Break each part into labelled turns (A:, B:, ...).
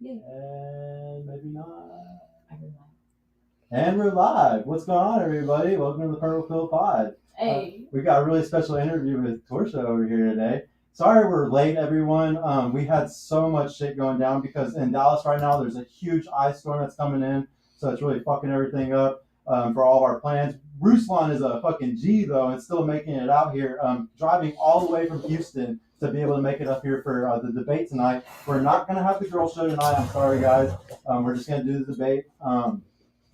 A: Yeah.
B: And maybe not.
A: Everyone.
B: And we're live. What's going on, everybody? Welcome to the Purple Pill Pod.
A: Hey.
B: We got a really special interview with Torsha over here today. Sorry we're late, everyone. We had so much shit going down because in Dallas right now there's a huge ice storm that's coming in, so it's really fucking everything up for all of our plans. Ruslan is a fucking G though, and still making it out here, driving all the way from Houston to be able to make it up here for the debate tonight. We're not gonna have the girl show tonight. I'm sorry, guys. We're just gonna do the debate.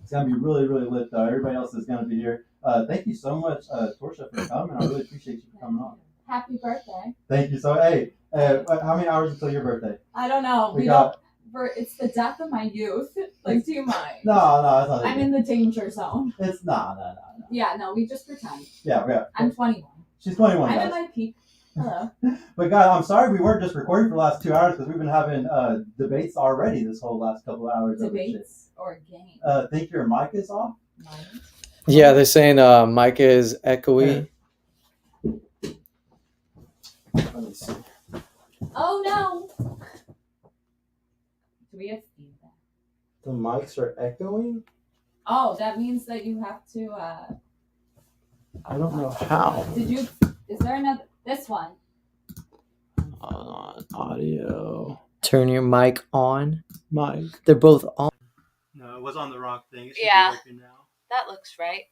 B: It's gonna be really, really lit though. Everybody else is gonna be here. Thank you so much, Torsha, for coming. I really appreciate you for coming on.
A: Happy birthday.
B: Thank you. So, hey, how many hours until your birthday?
A: I don't know. It's the death of my youth. Like, do you mind?
B: No, it's not.
A: I'm in the danger zone.
B: It's no.
A: Yeah, no, we just pretend.
B: Yeah.
A: I'm 21.
B: She's 21.
A: I'm at my peak. Hello.
B: But guys, I'm sorry we weren't just recording for the last 2 hours because we've been having debates already this whole last couple of hours.
A: Debates or games?
B: Think your mic is off?
A: Mine?
C: Yeah, they're saying mic is echoey. Let me see.
A: Oh no! Do we have feedback?
C: The mics are echoing?
A: Oh, that means that you have to.
C: I don't know how.
A: Is there another? This one.
C: Audio. Turn your mic on. Mic. They're both on.
B: No, it was on the wrong thing. It should
A: Yeah.
B: be working now.
A: That looks right.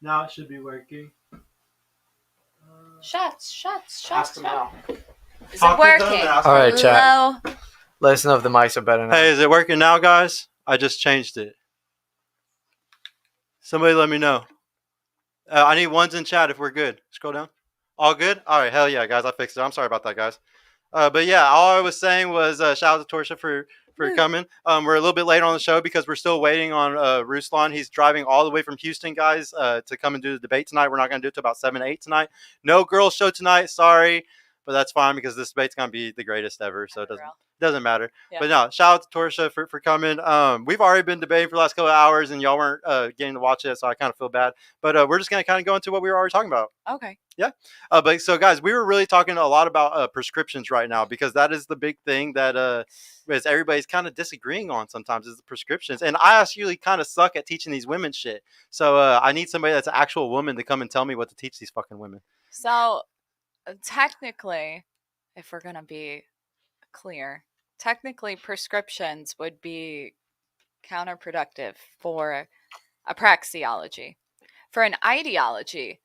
B: Now it should be working.
A: Shots.
C: Ask them now.
A: Is it working?
C: All right, chat. Let us know if the mics are better now.
B: Hey, is it working now, guys? I just changed it. Somebody let me know. I need ones in chat if we're good. Scroll down. All good? All right, hell yeah, guys. I fixed it. I'm sorry about that, guys. But yeah, all I was saying was shout out to Torsha for coming. We're a little bit late on the show because we're still waiting on Ruslan. He's driving all the way from Houston, guys, to come and do the debate tonight. We're not going to do it till about 7 8 tonight. No girls show tonight. Sorry. But that's fine because this debate's going to be the greatest ever. So it doesn't matter. Yeah. But no, shout out to Torsha for coming. We've already been debating for the last couple of hours and y'all weren't getting to watch it. So I kind of feel bad. But we're just going to kind of go into what we were already talking about.
A: Okay.
B: Yeah. But so guys, we were really talking a lot about prescriptions right now because that is the big thing that is everybody's kind of disagreeing on sometimes is the prescriptions. And I actually kind of suck at teaching these women shit. So I need somebody that's an actual woman to come and tell me what to teach these fucking women.
D: So technically, if we're going to be clear, technically prescriptions would be counterproductive for a praxeology. For an ideology,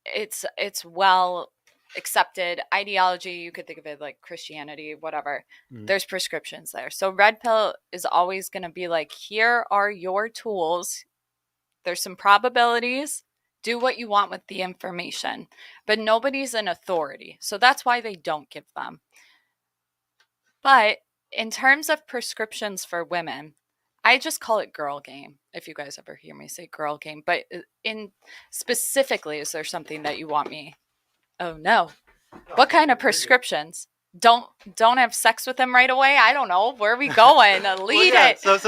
D: it's well accepted ideology. You could think of it like Christianity, whatever. Mm-hmm. There's prescriptions there. So red pill is always going to be like, here are your tools. There's some probabilities. Do what you want with the information. But nobody's an authority. So that's why they don't give them. But in terms of prescriptions for women, I just call it girl game. If you guys ever hear me say girl game. But in specifically, is there something that you want me? Oh, no. What kind of prescriptions? Don't have sex with him right away. I don't know. Where are we going? Lead it.
B: So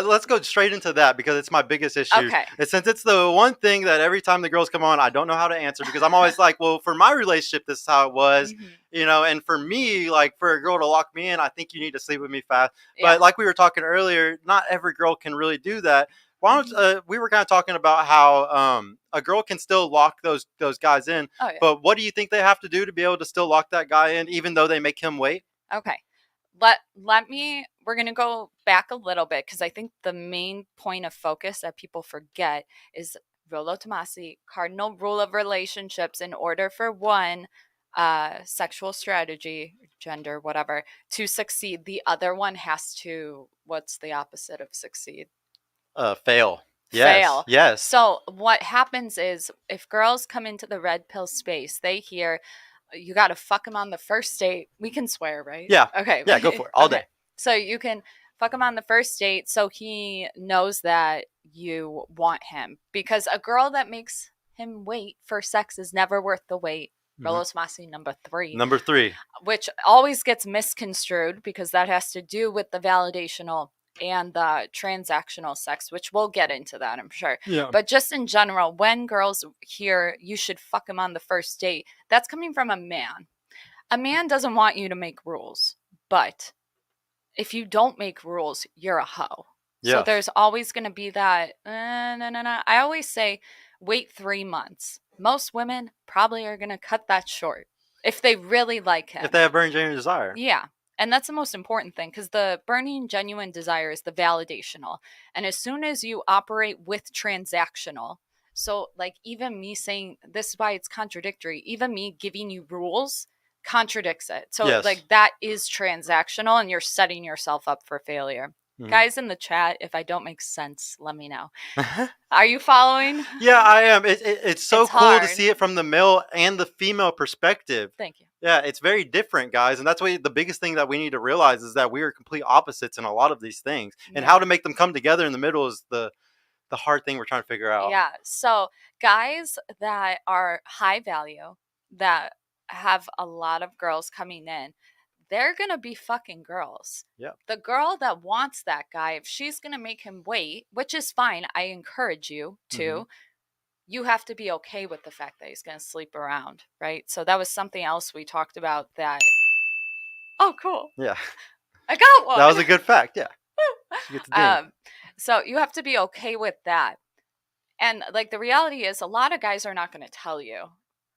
B: let's go straight into that because it's my biggest issue.
D: Okay.
B: And since it's the one thing that every time the girls come on, I don't know how to answer because I'm always like, well, for my relationship, this is how it was, you know, and for me, like for a girl to lock me in, I think you need to sleep with me fast. Yeah. But like we were talking earlier, not every girl can really do that. Why don't we were kind of talking about how a girl can still lock those guys in, but what do you think they have to do to be able to still lock that guy in, even though they make him wait?
D: Okay, we're gonna go back a little bit because I think the main point of focus that people forget is Rollo Tomasi, cardinal rule of relationships. In order for one sexual strategy, gender, whatever, to succeed, the other one has to. What's the opposite of succeed?
B: Fail. Yes.
D: Fail.
B: Yes.
D: So what happens is if girls come into the red pill space, they hear you got to fuck him on the first date. We can swear, right?
B: Yeah.
D: Okay.
B: Yeah, go for it. All day.
D: So you can fuck him on the first date so he knows that you want him. Because a girl that makes him wait for sex is never worth the wait. Rolos Masi number 3.
B: Number 3.
D: Which always gets misconstrued because that has to do with the validational and the transactional sex, which we'll get into that, I'm sure.
B: Yeah.
D: But just in general, when girls hear you should fuck him on the first date, that's coming from a man. A man doesn't want you to make rules, but if you don't make rules, you're a hoe. So
B: Yes.
D: there's always going to be that, no. I always say, wait 3 months. Most women probably are going to cut that short if they really like him.
B: If they have burning genuine desire.
D: Yeah. And that's the most important thing, because the burning genuine desire is the validational. And as soon as you operate with transactional, so like even me saying this is why it's contradictory, even me giving you rules contradicts it. So
B: Yes.
D: like that is transactional and you're setting yourself up for failure.
B: Mhm.
D: Guys in the chat, if I don't make sense, let me know. Are you following?
B: Yeah, I am. It's so
D: It's
B: cool to
D: hard.
B: see it from the male and the female perspective.
D: Thank you.
B: Yeah, it's very different, guys. And that's what the biggest thing that we need to realize is that we are complete opposites in a lot of these things. And how to make them come together in the middle is the hard thing we're trying to figure out.
D: Yeah. So guys that are high value, that have a lot of girls coming in, they're going to be fucking girls.
B: Yeah.
D: The girl that wants that guy, if she's going to make him wait, which is fine, I encourage you to, you have to be okay with the fact that he's going to sleep around, right? So that was something else we talked about that. Oh, cool.
B: Yeah.
D: I got one.
B: That was a good fact. Yeah. You get the ding.
D: So you have to be okay with that. And like the reality is a lot of guys are not going to tell you,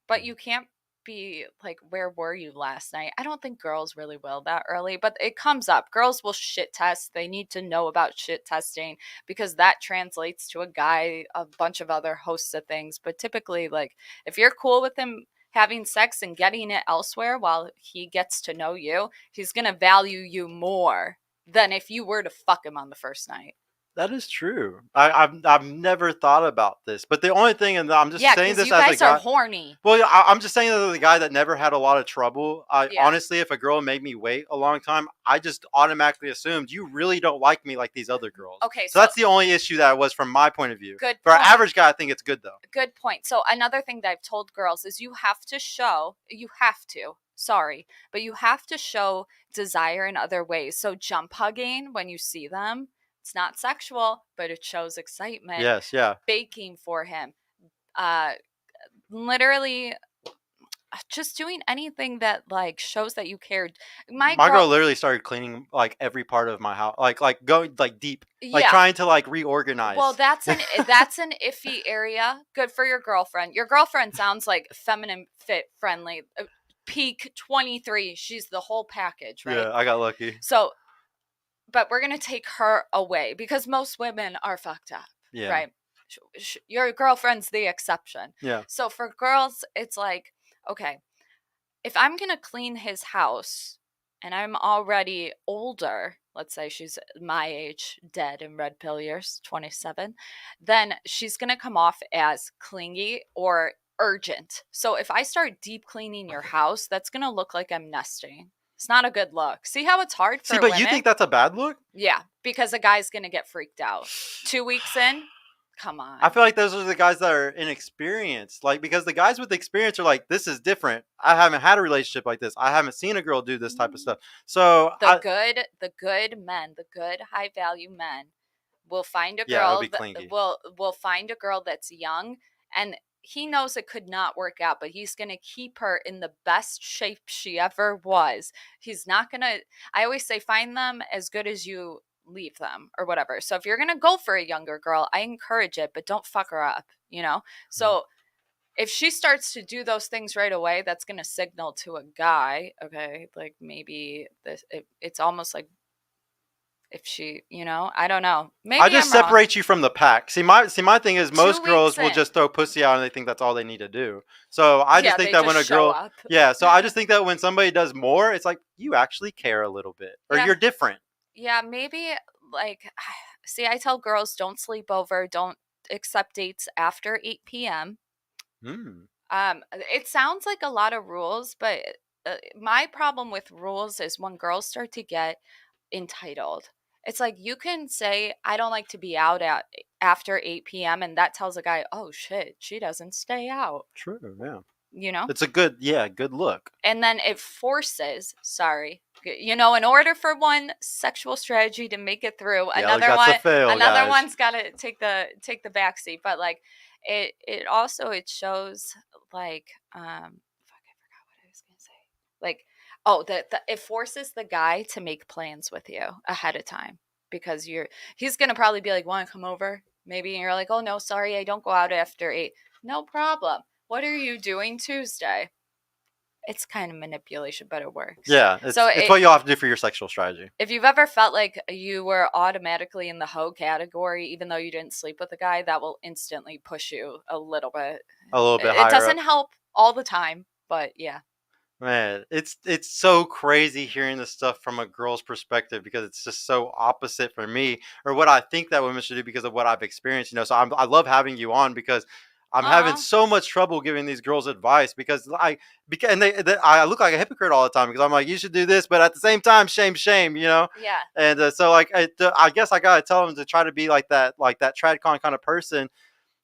D: but you can't be like, where were you last night? I don't think girls really will that early, but it comes up. Girls will shit test. They need to know about shit testing because that translates to a guy, a bunch of other hosts of things. But typically, like if you're cool with him having sex and getting it elsewhere while he gets to know you, he's going to value you more than if you were to fuck him on the first night.
B: That is true. I've never thought about this, but the only thing, and I'm just saying this
D: you
B: as
D: guys
B: a guy.
D: are horny.
B: Well, I'm just saying that as a guy that never had a lot of trouble. Honestly, if a girl made me wait a long time, I just automatically assumed you really don't like me like these other girls.
D: Okay,
B: so that's the only issue that was from my point of view.
D: Good
B: For an
D: point.
B: average guy, I think it's good though.
D: Good point. So another thing that I've told girls is you have to show desire in other ways. So jump hugging when you see them. It's not sexual, but it shows excitement.
B: Yes, yeah.
D: Baking for him. Literally just doing anything that like shows that you cared. My
B: girl literally started cleaning like every part of my house, like going like deep, like trying to like reorganize.
D: Well, that's an iffy area. Good for your girlfriend. Your girlfriend sounds like feminine, fit, friendly. Peak 23. She's the whole package, right?
B: Yeah, I got lucky.
D: So, but we're gonna take her away because most women are fucked up, right? Your girlfriend's the exception.
B: Yeah.
D: So for girls, it's like, okay, if I'm going to clean his house and I'm already older, let's say she's my age, dead in red pill years, 27, then she's going to come off as clingy or urgent. So if I start deep cleaning your house, that's going to look like I'm nesting. It's not a good look. See how it's hard for women?
B: You think that's a bad look?
D: Yeah, because a guy's going to get freaked out. 2 weeks in, come on.
B: I feel like those are the guys that are inexperienced. Like, because the guys with experience are like, this is different. I haven't had a relationship like this. I haven't seen a girl do this type of stuff. So
D: the good men, the good high value men will find a girl will find a girl that's young, and he knows it could not work out, but he's going to keep her in the best shape she ever was. He's not going to, I always say, find them as good as you leave them or whatever. So if you're going to go for a younger girl, I encourage it, but don't fuck her up, you know? So if she starts to do those things right away, that's going to signal to a guy, okay, like maybe it's almost like if she, you know, I don't know. Maybe
B: I just separate you from the pack. See, my thing is most girls will
D: in.
B: just throw pussy out and they think that's all they need to do. So I just think that when a girl, so I just think that when somebody does more, it's like you actually care a little bit, or you're different.
D: Yeah, maybe like, see, I tell girls don't sleep over, don't accept dates after 8 p.m. It sounds like a lot of rules, but my problem with rules is when girls start to get entitled. It's like you can say, I don't like to be out after 8 p.m. and that tells a guy, oh shit, she doesn't stay out.
B: True, yeah.
D: You know?
B: It's a good look.
D: And then it forces, you know, in order for one sexual strategy to make it through, another one's got to take the backseat. But like it also, it shows like, fuck, I forgot what I was going to say. Like, Oh, that it forces the guy to make plans with you ahead of time because he's gonna probably be like, "Want to come over?" Maybe and you're like, "Oh no, sorry, I don't go out after 8." No problem. What are you doing Tuesday? It's kind of manipulation, but it works.
B: Yeah,
D: So
B: it's what you have to do for your sexual strategy.
D: if you've ever felt like you were automatically in the hoe category, even though you didn't sleep with a guy, that will instantly push you a little bit.
B: A little bit
D: It
B: higher
D: doesn't
B: up.
D: help all the time, but yeah.
B: Man, it's so crazy hearing this stuff from a girl's perspective because it's just so opposite for me or what I think that women should do because of what I've experienced. So I love having you on because I'm having so much trouble giving these girls advice because I look like a hypocrite all the time because I'm like, you should do this, but at the same time, shame,
D: Yeah.
B: And so like I guess I gotta tell them to try to be like that tradcon kind of person.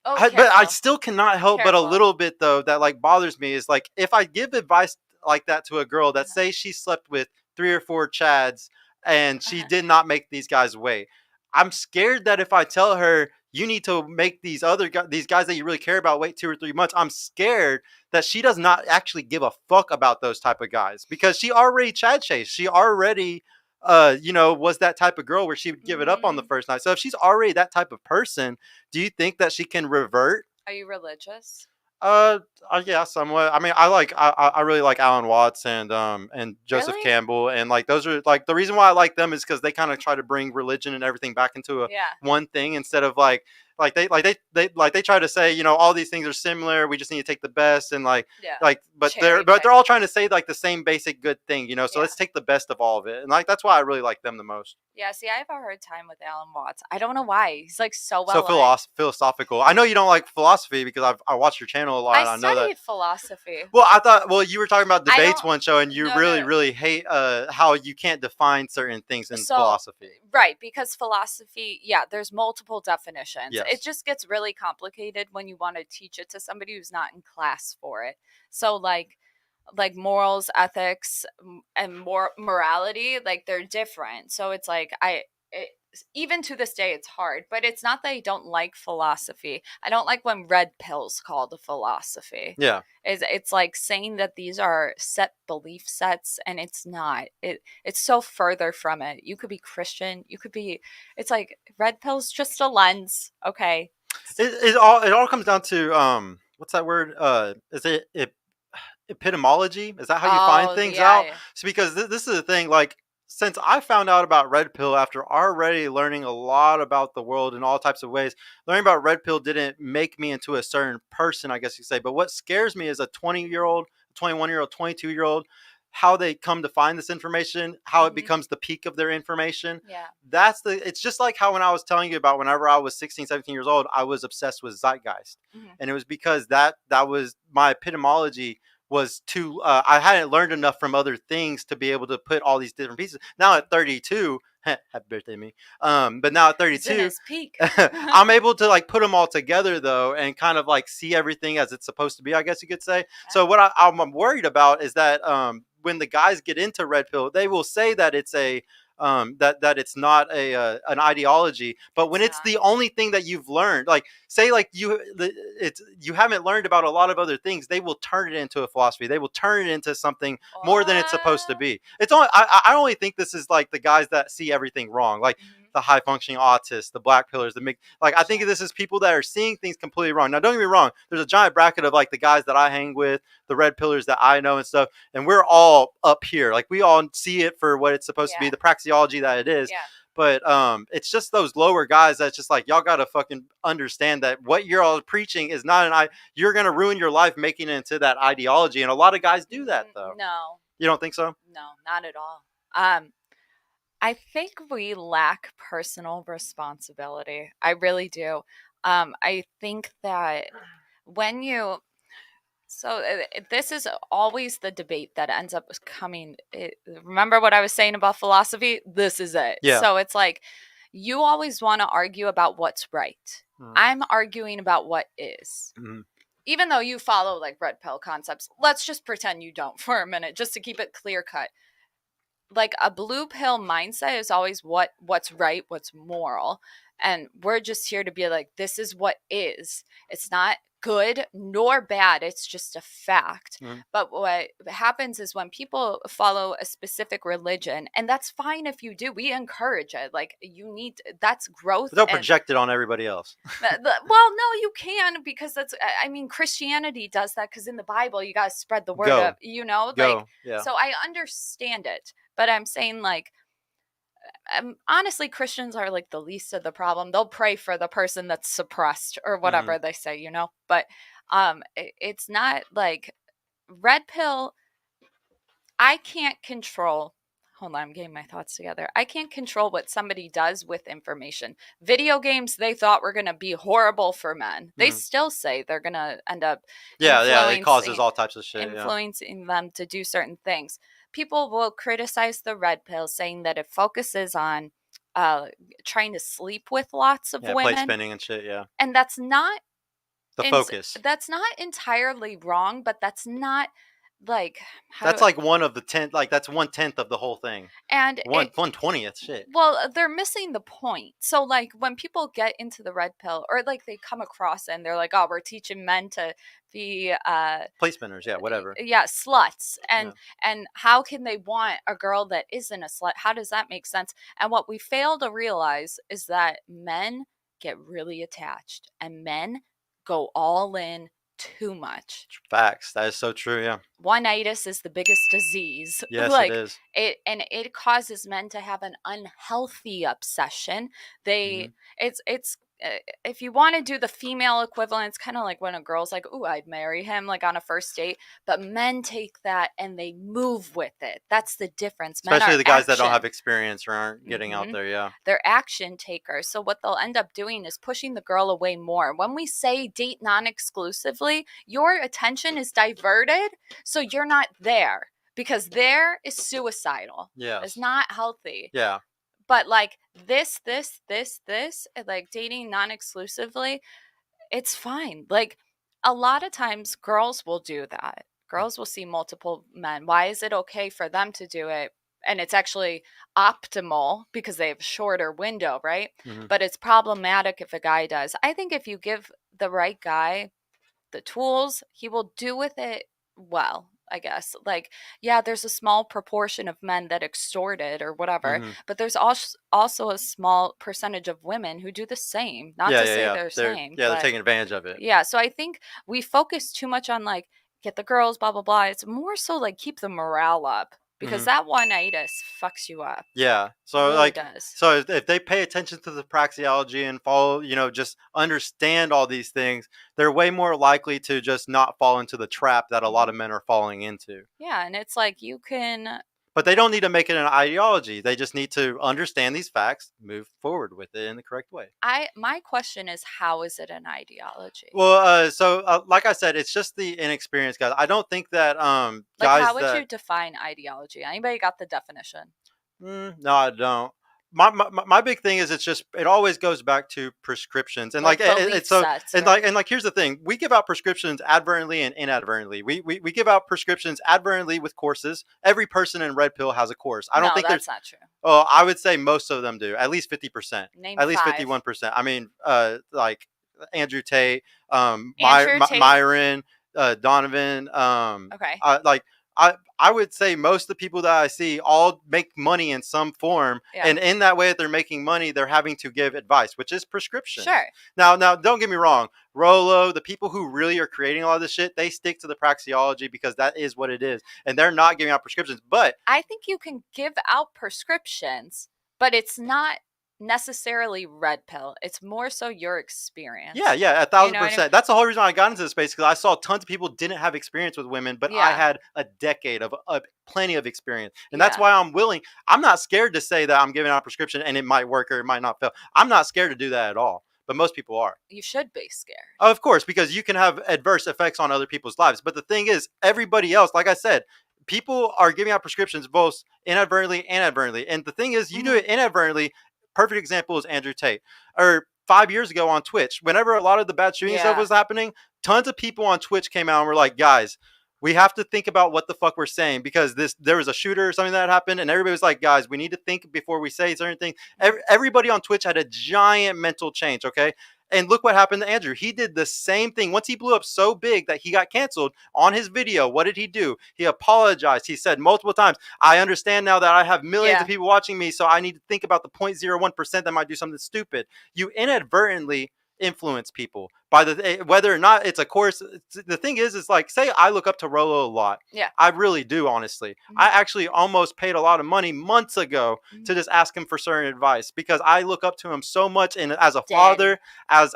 D: Oh,
B: But I
D: careful.
B: still cannot help but a
D: Careful.
B: little bit though that like bothers me is like if I give advice like that to a girl that say she slept with 3 or 4 chads and she did not make these guys wait. I'm scared that if I tell her you need to make these these guys that you really care about wait 2 or 3 months, I'm scared that she does not actually give a fuck about those type of guys because she already chad chased. She already was that type of girl where she would give it up on the first night. So if she's already that type of person, do you think that she can revert?
D: Are you religious?
B: Yeah, somewhat. I mean, I really like Alan Watts and Joseph
D: Really?
B: Campbell, and like those are like the reason why I like them is because they kind of try to bring religion and everything back into
D: Yeah.
B: one thing instead of they try to say all these things are similar. We just need to take the best and
D: Yeah.
B: but
D: Cherry
B: they're
D: pick.
B: all trying to say like the same basic good thing. So
D: Yeah.
B: let's take the best of all of it, and like that's why I really like them the most.
D: Yeah, see, I have a hard time with Alan Watts. I don't know why. He's like so
B: So
D: well.
B: philosophical. I know you don't like philosophy because I watched your channel a lot. And
D: I
B: I know that.
D: studied philosophy.
B: Well, I thought. Well, you were talking about
D: I
B: debates
D: don't-
B: one show, and you
D: no,
B: really,
D: no.
B: really hate how you can't define certain things in
D: So-
B: philosophy.
D: Right, because philosophy, yeah, there's multiple definitions.
B: Yes.
D: It just gets really complicated when you want to teach it to somebody who's not in class for it. So like morals, ethics, and morality, like they're different. So it's like even to this day it's hard, but it's not that I don't like philosophy. I don't like when red pill's called a philosophy.
B: Yeah.
D: It's like saying that these are set belief sets, and it's not. It's so further from it. You could be Christian, it's like red pill's just a lens, okay?
B: It all comes down to what's that word? Is it epistemology? Is that how you find things out?
D: Yeah.
B: So because this is the thing, like since I found out about red pill after already learning a lot about the world in all types of ways, learning about red pill didn't make me into a certain person, I guess you could say. But what scares me is a 20-year-old, 21-year-old, 22-year-old, how they come to find this information, how it becomes the peak of their information.
D: Yeah.
B: It's just like how when I was telling you about whenever I was 16, 17 years old, I was obsessed with zeitgeist. And it was because that was my epistemology was to I hadn't learned enough from other things to be able to put all these different pieces. Now at 32, happy birthday me. But now at 32,
D: his peak.
B: I'm able to like put them all together though, and kind of like see everything as it's supposed to be, I guess you could say. Yeah. So what I'm worried about is that when the guys get into red pill, they will say that it's a that it's not an ideology, but when it's the only thing that you've learned, like say like you haven't learned about a lot of other things, they will turn it into a philosophy. They will turn it into something more than it's supposed to be. It's only I only think this is like the guys that see everything wrong, like the high functioning autists, the black pillars, I think this is people that are seeing things completely wrong. Now don't get me wrong, there's a giant bracket of like the guys that I hang with, the red pillars that I know and stuff, and we're all up here, like we all see it for what it's supposed to be, the praxeology that it is.
D: Yeah.
B: But it's just those lower guys that's just like, y'all gotta fucking understand that what you're all preaching is not you're gonna ruin your life making it into that ideology, and a lot of guys do that though.
D: No.
B: You don't think so?
D: No, not at all. I think we lack personal responsibility. I really do. I think that when you this is always the debate that ends up coming. Remember what I was saying about philosophy? This is it.
B: Yeah.
D: So it's like you always want to argue about what's right. I'm arguing about what is. Even though you follow like red pill concepts, let's just pretend you don't for a minute, just to keep it clear cut. Like a blue pill mindset is always what's right, what's moral. And we're just here to be like, this is what is. It's not good nor bad. It's just a fact.
B: Mhm.
D: But what happens is when people follow a specific religion, and that's fine if you do, we encourage it. Like that's growth.
B: But don't project it on everybody else.
D: Well, no, you can, because I mean, Christianity does that, because in the Bible you got to spread the word
B: Go.
D: of, like,
B: Go. Yeah.
D: so I understand it, but I'm saying, like, honestly, Christians are like the least of the problem. They'll pray for the person that's suppressed or whatever they say, but it's not like red pill. I can't control. Hold on, I'm getting my thoughts together. I can't control what somebody does with information. Video games, they thought were going to be horrible for men. They still say they're going to end up
B: It causes all types of shit.
D: influencing them to do certain things. People will criticize the red pill, saying that it focuses on trying to sleep with lots of women.
B: Plate spinning and shit, yeah.
D: And that's not
B: the focus.
D: That's not entirely wrong, but that's not like
B: like one of the 10, like that's 1/10 of the whole thing.
D: And
B: 1/20th shit.
D: Well, they're missing the point. So like when people get into the red pill, or like they come across it and they're like, oh, we're teaching men to be
B: plate spinners, yeah, whatever.
D: Yeah, sluts. And how can they want a girl that isn't a slut? How does that make sense? And what we fail to realize is that men get really attached, and men go all in too much.
B: Facts. That is so true. Yeah.
D: One-itis is the biggest disease.
B: Yes,
D: like,
B: it is.
D: It causes men to have an unhealthy obsession. It's if you want to do the female equivalent, it's kind of like when a girl's like, "Ooh, I'd marry him," like on a first date. But men take that and they move with it. That's the difference.
B: Especially the guys that don't have experience or aren't getting out there. Yeah,
D: they're action takers. So what they'll end up doing is pushing the girl away more. When we say date non-exclusively, your attention is diverted, so you're not there, because there is suicidal.
B: Yeah,
D: it's not healthy.
B: Yeah.
D: But like this, like dating non-exclusively, it's fine. Like a lot of times girls will do that. Girls will see multiple men. Why is it okay for them to do it? And it's actually optimal because they have a shorter window, right? But it's problematic if a guy does. I think if you give the right guy the tools, he will do with it well. I guess, like, yeah, there's a small proportion of men that extort it or whatever, but there's also a small percentage of women who do the same. Not to say they're same.
B: Yeah, they're taking advantage of it.
D: Yeah, so I think we focus too much on like get the girls, blah blah blah. It's more so like keep the morale up, because that one-itis fucks you up.
B: Yeah. So
D: really
B: like,
D: does.
B: so if they pay attention to the praxeology and follow, just understand all these things, they're way more likely to just not fall into the trap that a lot of men are falling into.
D: Yeah. And it's like, you can,
B: but they don't need to make it an ideology. They just need to understand these facts, move forward with it in the correct way.
D: My question is, how is it an ideology?
B: Well, like I said, it's just the inexperienced guys. I don't think that
D: like,
B: guys.
D: How would you define ideology? Anybody got the definition?
B: No, I don't. My big thing is it always goes back to prescriptions, and it's so sets, and right? like here's the thing: we give out prescriptions advertently and inadvertently. We give out prescriptions advertently with courses. Every person in Red Pill has a course. I don't think
D: that's not true.
B: Oh, I would say most of them do. At least 50%.
D: Name
B: at least
D: 5.
B: 51%. I mean, like Andrew Tate, Myron, Donovan.
D: Okay.
B: I would say most of the people that I see all make money in some form. Yeah. And in that way that they're making money, they're having to give advice, which is prescription.
D: Sure.
B: Now, don't get me wrong. Rolo, the people who really are creating a lot of this shit, they stick to the praxeology because that is what it is. And they're not giving out prescriptions. But
D: I think you can give out prescriptions, but it's not necessarily red pill. It's more so your experience.
B: Yeah, 1,000%. I mean? That's the whole reason I got into this space, because I saw tons of people didn't have experience with women, but I had a decade of plenty of experience, and that's why I'm not scared to say that I'm giving out a prescription and it might work or it might not fail. I'm not scared to do that at all, but most people are.
D: You should be scared.
B: Of course, because you can have adverse effects on other people's lives. But the thing is, everybody else, like I said, people are giving out prescriptions both inadvertently and advertently, and the thing is, you do it inadvertently. Perfect example is Andrew Tate. Or 5 years ago on Twitch, whenever a lot of the bad shooting stuff was happening, tons of people on Twitch came out and were like, guys, we have to think about what the fuck we're saying, because there was a shooter or something that happened, and everybody was like, guys, we need to think before we say certain things. Everybody on Twitch had a giant mental change, okay? And look what happened to Andrew. He did the same thing. Once he blew up so big that he got canceled on his video, what did he do? He apologized. He said multiple times, I understand now that I have millions of people watching me, so I need to think about the 0.01% that might do something stupid. You inadvertently influence people by whether or not it's a course. The thing is like, say I look up to Rolo a lot.
D: Yeah.
B: I really do, honestly. I actually almost paid a lot of money months ago to just ask him for certain advice because I look up to him so much, and as a father, as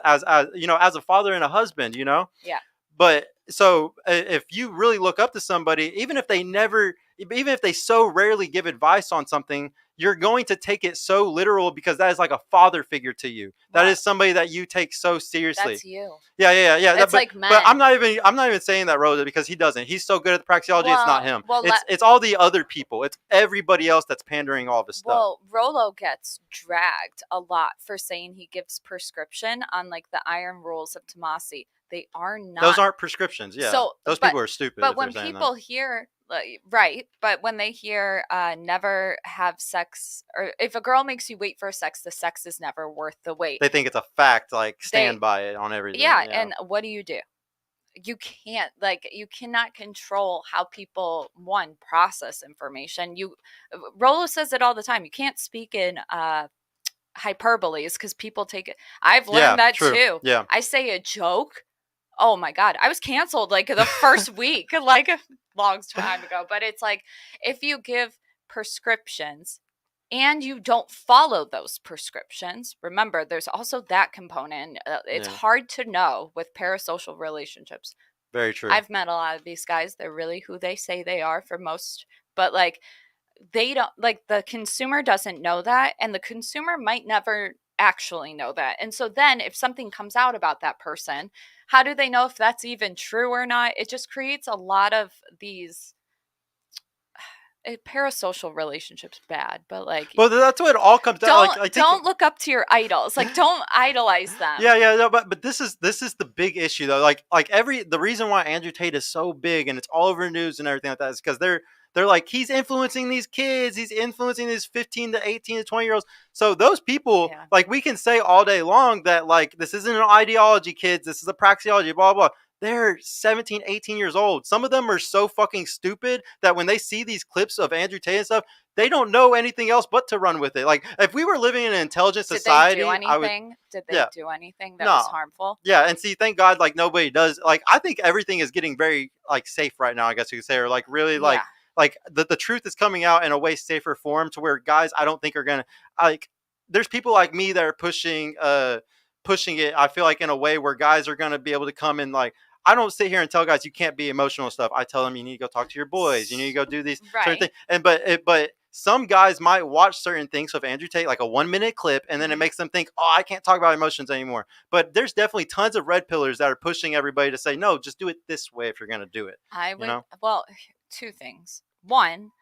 B: you know, as a father and a husband, you know.
D: Yeah.
B: But so if you really look up to somebody, even if they so rarely give advice on something, you're going to take it so literal because that is like a father figure to you. That is somebody that you take so seriously.
D: That's you.
B: Yeah.
D: It's like men.
B: But I'm not even saying that Rosa because he doesn't. He's so good at the praxeology. It's not him. It's all the other people. It's everybody else that's pandering all this stuff.
D: Well, Rolo gets dragged a lot for saying he gives prescription on like the iron rules of Tomasi. They are not.
B: Those aren't prescriptions. Yeah. So, those people are stupid.
D: But when people hear, right, but when they hear never have sex, or if a girl makes you wait for sex, the sex is never worth the wait.
B: They think it's a fact, like stand by it on everything.
D: Yeah, and what do? You can't, you cannot control how people, one, process information. Rolo says it all the time. You can't speak in hyperboles because people take it. I've learned that too.
B: Yeah.
D: I say a joke. Oh my God. I was canceled like the first week, like a long time ago. But it's like, if you give prescriptions and you don't follow those prescriptions, remember, there's also that component. It's hard to know with parasocial relationships.
B: Very true.
D: I've met a lot of these guys. They're really who they say they are for most, but like, they don't, like, the consumer doesn't know that, and the consumer might never actually know that. And so then if something comes out about that person, how do they know if that's even true or not? It just creates a lot of these parasocial relationships. Bad, but like,
B: well, that's what it all comes down.
D: Don't look up to your idols. Like, don't idolize them.
B: No, but this is the big issue though. The reason why Andrew Tate is so big and it's all over the news and everything like that is because they're like, he's influencing these kids. He's influencing these 15 to 18 to 20-year-olds. So those people, like, we can say all day long that, like, this isn't an ideology, kids. This is a praxeology, blah, blah. They're 17, 18 years old. Some of them are so fucking stupid that when they see these clips of Andrew Tate and stuff, they don't know anything else but to run with it. Like, if we were living in an intelligent society,
D: Did they do anything that was harmful?
B: Yeah, and see, thank God, like, nobody does. Like, I think everything is getting very, like, safe right now, I guess you could say, or, like, really, like, the truth is coming out in a way safer form to where guys, I don't think are going to, like, there's people like me that are pushing it. I feel like in a way where guys are going to be able to come in, like, I don't sit here and tell guys you can't be emotional and stuff. I tell them you need to go talk to your boys. You need to go do these certain things. And but some guys might watch certain things of Andrew Tate, like a 1-minute clip, and then it makes them think, oh, I can't talk about emotions anymore. But there's definitely tons of red pillars that are pushing everybody to say, no, just do it this way if you're going to do it.
D: Well, two things. One,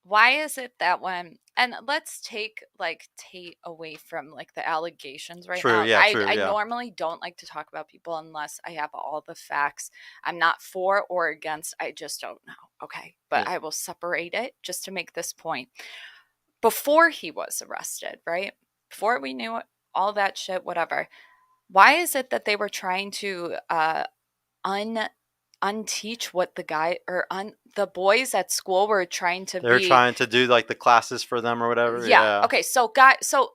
D: why is it that when, and let's take like Tate away from like the allegations right now. I normally don't like to talk about people unless I have all the facts. I'm not for or against. I just don't know. Okay. But I will separate it just to make this point. Before he was arrested, right? Before we knew all that shit, whatever. Why is it that they were trying to unteach what the guy or the boys at school were trying to
B: They're trying to do like the classes for them or whatever.
D: Yeah. Okay. So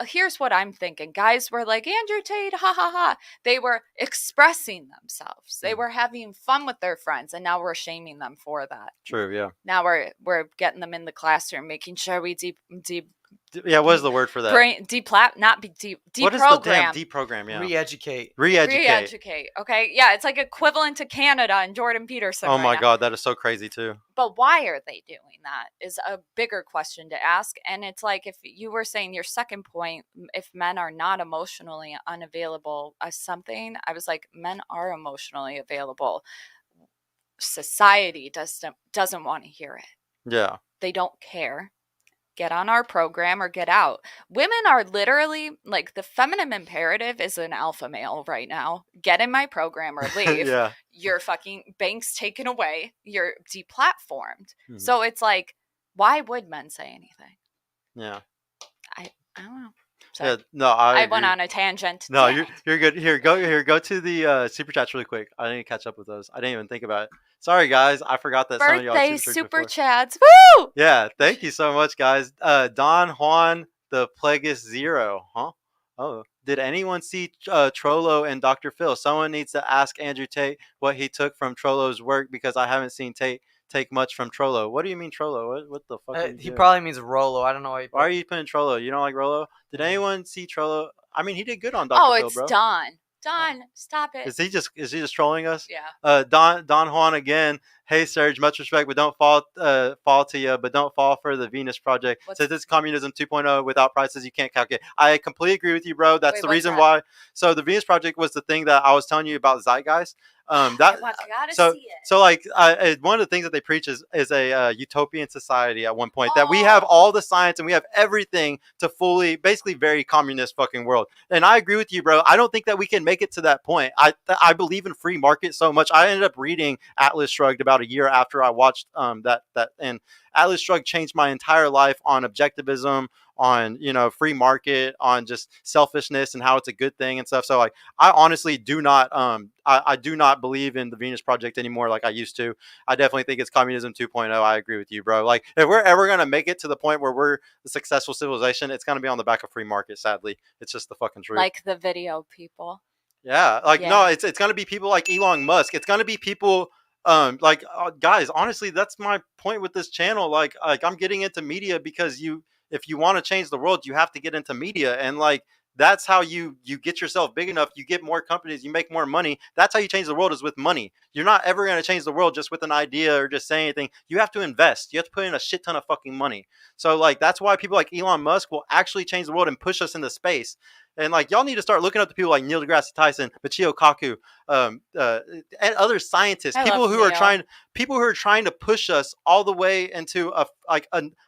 D: here's what I'm thinking. Guys were like, Andrew Tate, ha ha ha. They were expressing themselves. They were having fun with their friends, and now we're shaming them for that.
B: True. Yeah.
D: Now we're getting them in the classroom, making sure we
B: what is the word for that?
D: Deprogram.
B: What is the damn deprogram? Yeah.
C: Re-educate.
D: Okay. Yeah. It's like equivalent to Canada and Jordan Peterson.
B: Oh my God. That is so crazy too.
D: But why are they doing that is a bigger question to ask. And it's like, if you were saying your second point, if men are not emotionally unavailable as something, I was like, men are emotionally available. Society doesn't want to hear it.
B: Yeah.
D: They don't care. Get on our program or get out. Women are literally like, the feminine imperative is an alpha male right now. Get in my program or leave.
B: Yeah.
D: Your fucking bank's taken away. You're deplatformed. So it's like, why would men say anything?
B: Yeah.
D: I don't know. Sorry.
B: Yeah, no, I
D: went
B: agree.
D: on a tangent.
B: No,
D: Damn
B: you're
D: it.
B: good. Go to the super chats really quick. I didn't catch up with those. I didn't even think about it. Sorry guys, I forgot that some of y'all
D: Birthday
B: super
D: super
B: before.
D: chats. Woo!
B: Yeah, thank you so much, guys. Don Juan the Plagueis Zero, huh? Oh, did anyone see Trollo and Dr. Phil? Someone needs to ask Andrew Tate what he took from Trollo's work because I haven't seen Tate take much from Trollo. What do you mean Trollo? What the fuck?
C: He probably means Rolo. I don't know why.
B: Why are you putting Trollo? You don't like Rollo? Did anyone see Trollo? I mean, he did good on Dr.
D: Oh,
B: Phil,
D: it's
B: bro.
D: Don. Don, stop it.
B: Is he just trolling us?
D: Yeah.
B: Don Juan again. Hey Serge, much respect, but don't fall to you. But don't fall for the Venus Project. Since it's communism 2.0 without prices, you can't calculate. I completely agree with you, bro. That's the reason why. So the Venus Project was the thing that I was telling you about Zeitgeist.
D: I gotta see it.
B: So like one of the things that they preach is a utopian society at one point that we have all the science and we have everything to fully, basically, very communist fucking world. And I agree with you, bro. I don't think that we can make it to that point. I believe in free market so much. I ended up reading Atlas Shrugged about a year after I watched that and Atlas Shrugged changed my entire life on objectivism, on free market, on just selfishness and how it's a good thing and stuff. So like I honestly do not I do not believe in the Venus Project anymore like I used to. I definitely think it's communism 2.0. I agree with you, bro. Like if we're ever gonna make it to the point where we're a successful civilization, it's gonna be on the back of free market, sadly. It's just the fucking truth.
D: Like the video people.
B: Yeah, like no, it's gonna be people like Elon Musk. It's gonna be people guys, honestly, that's my point with this channel. Like I'm getting into media because if you want to change the world, you have to get into media, and like that's how you get yourself big enough. You get more companies, you make more money. That's how you change the world, is with money. You're not ever going to change the world just with an idea or just saying anything. You have to invest. You have to put in a shit ton of fucking money. So like that's why people like Elon Musk will actually change the world and push us into space. And like y'all need to start looking up to people like Neil deGrasse Tyson, Michio Kaku, and other scientists, people who are trying to push us all the way into a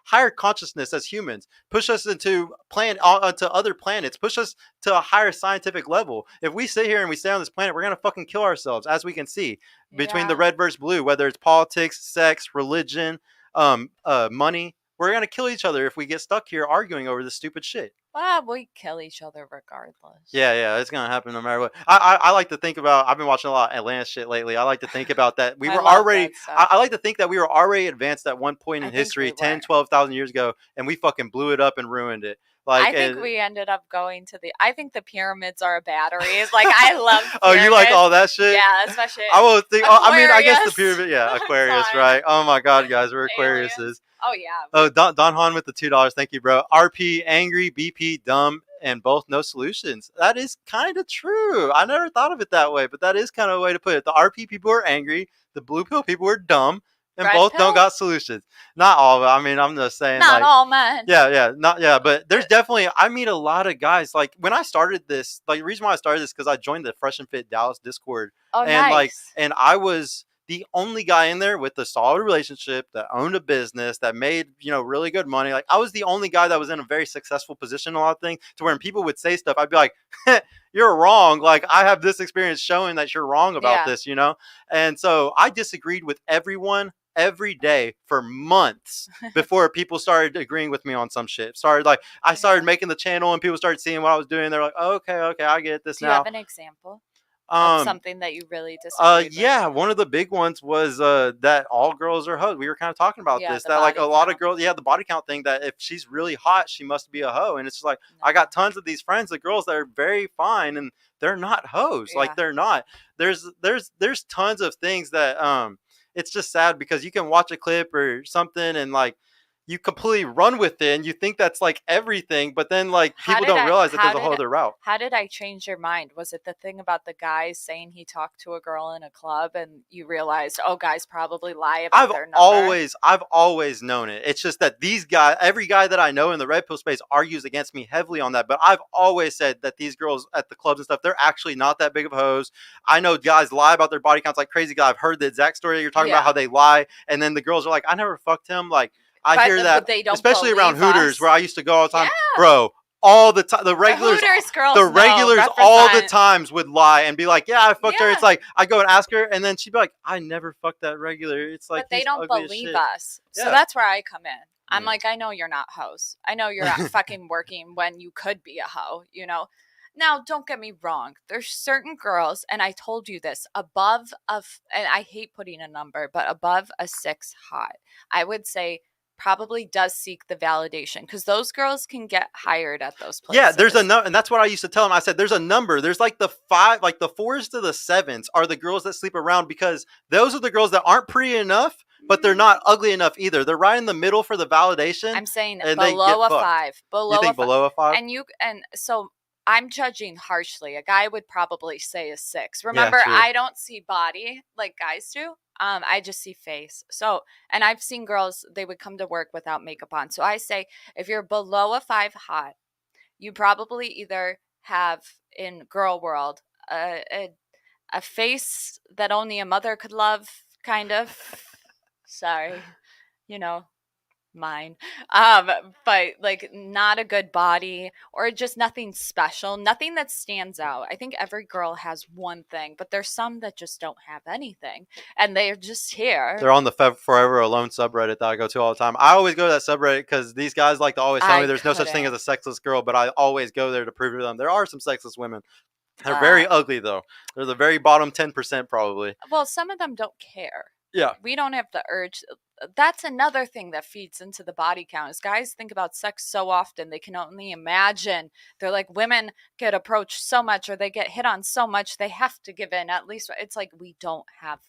B: higher consciousness as humans, push us into other planets, push us to a higher scientific level. If we sit here and we stay on this planet, we're gonna fucking kill ourselves, as we can see between the red versus blue, whether it's politics, sex, religion, money. We're gonna kill each other if we get stuck here arguing over this stupid shit.
D: Well, we kill each other regardless.
B: Yeah, it's gonna happen no matter what. I like to think about. I've been watching a lot of Atlantis shit lately. I like to think about that we were already. I like to think that we were already advanced at one point in history, 10, 12,000 years ago, and we fucking blew it up and ruined it. Like,
D: I think we ended up going to I think the pyramids are batteries. Like I love pyramids.
B: Oh, you like all that shit?
D: Yeah, especially.
B: I will think. I mean, I guess the
D: Aquarius.
B: pyramid. Yeah, Aquarius, right? Oh my god, guys, we're Aquariuses.
D: Oh yeah.
B: Oh, Don Han with the $2. Thank you, bro. RP, angry, BP, dumb, and both no solutions. That is kind of true. I never thought of it that way, but that is kind of a way to put it. The RP people are angry. The blue pill people are dumb. And
D: Red
B: both
D: pill?
B: don't got solutions. Not all of it. I mean, I'm just saying.
D: Not
B: like,
D: all men.
B: Yeah. But there's definitely, I meet a lot of guys. Like when I started this, like the reason why I started this because I joined the Fresh and Fit Dallas Discord.
D: Oh,
B: and
D: nice.
B: And I was the only guy in there with a solid relationship, that owned a business, that made, really good money. Like I was the only guy that was in a very successful position in a lot of things, to where when people would say stuff, I'd be like, you're wrong. Like I have this experience showing that you're wrong about this, And so I disagreed with everyone every day for months before people started agreeing with me on some shit. I started making the channel and people started seeing what I was doing. They're like, oh, okay, I get this now.
D: Do you have an example of something that you really disagreed with?
B: One of the big ones was that all girls are hoes. We were kind of talking about this. That like a lot of girls, the body count thing, that if she's really hot, she must be a hoe. And it's just like, I got tons of these friends, the girls that are very fine, and they're not hoes. Like they're not. There's tons of things that it's just sad because you can watch a clip or something and like you completely run with it and you think that's like everything, but then like people don't realize that there's a whole other route.
D: How did I change your mind? Was it the thing about the guy saying he talked to a girl in a club and you realized, oh, guys probably lie about their number?
B: I've always known it. It's just that these guys, every guy that I know in the red pill space argues against me heavily on that. But I've always said that these girls at the clubs and stuff, they're actually not that big of hoes. I know guys lie about their body counts like crazy. Guy, I've heard the exact story you're talking about, how they lie, and then the girls are like, I never fucked him. Like, I hear that, especially around Hooters, where I used to go all the time, bro. All the time, the regulars all the times would lie and be like, "Yeah, I fucked her." It's like I go and ask her, and then she'd be like, "I never fucked that regular." It's like,
D: but they don't believe us, so that's where I come in. I'm
B: Yeah.
D: like, I know you're not hoes. I know you're not fucking working when you could be a hoe, you know? Now, don't get me wrong. There's certain girls, and I told you this, above and I hate putting a number, but above a 6 hot, I would say probably does seek the validation because those girls can get hired at those places.
B: Yeah, there's a number, and that's what I used to tell them. I said, there's a number. There's like the 5, like the 4s to the 7s are the girls that sleep around because those are the girls that aren't pretty enough, but they're not ugly enough either. They're right in the middle for the validation.
D: I'm saying
B: and they
D: below
B: get
D: a
B: fucked.
D: 5.
B: You think below a 5?
D: And so I'm judging harshly. A guy would probably say a 6. Remember,
B: true.
D: I don't see body like guys do. I just see face. So, and I've seen girls, they would come to work without makeup on. So I say, if you're below a 5 hot, you probably either have in girl world a face that only a mother could love, kind of. Sorry, you know, mine. But like not a good body or just nothing special, nothing that stands out. I think every girl has one thing, but there's some that just don't have anything and they're just here.
B: They're on the Forever Alone subreddit that I go to all the time. I always go to that subreddit because these guys like to always tell me there's no such thing as a sexless girl, but I always go there to prove to them there are some sexless women. They're very ugly though. They're the very bottom 10% probably.
D: Well, some of them don't care.
B: Yeah.
D: We don't have the urge. That's another thing that feeds into the body count is guys think about sex so often they can only imagine. They're like, women get approached so much or they get hit on so much they have to give in at least. It's like we don't have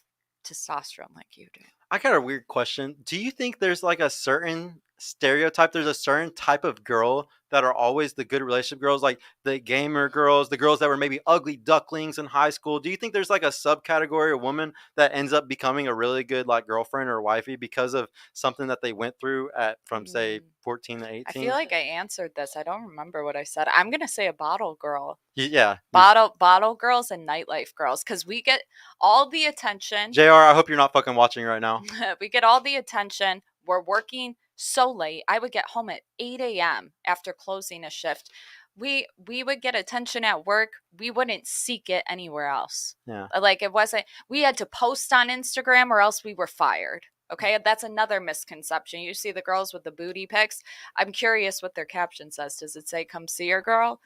D: testosterone like you do.
B: I got a weird question. Do you think there's like a certain stereotype? There's a certain type of girl that are always the good relationship girls, like the gamer girls, the girls that were maybe ugly ducklings in high school. Do you think there's like a subcategory of woman that ends up becoming a really good like girlfriend or wifey because of something that they went through at from say 14 to 18?
D: I feel like I answered this. I don't remember what I said. I'm gonna say a bottle girl.
B: Yeah.
D: Bottle girls and nightlife girls because we get all the attention.
B: JR, I hope you're not fucking watching right now.
D: We get all the attention. We're working so late. I would get home at 8 a.m. after closing a shift. We would get attention at work. We wouldn't seek it anywhere else.
B: Yeah.
D: Like it wasn't, we had to post on Instagram or else we were fired. Okay. That's another misconception. You see the girls with the booty pics. I'm curious what their caption says. Does it say, come see your girl?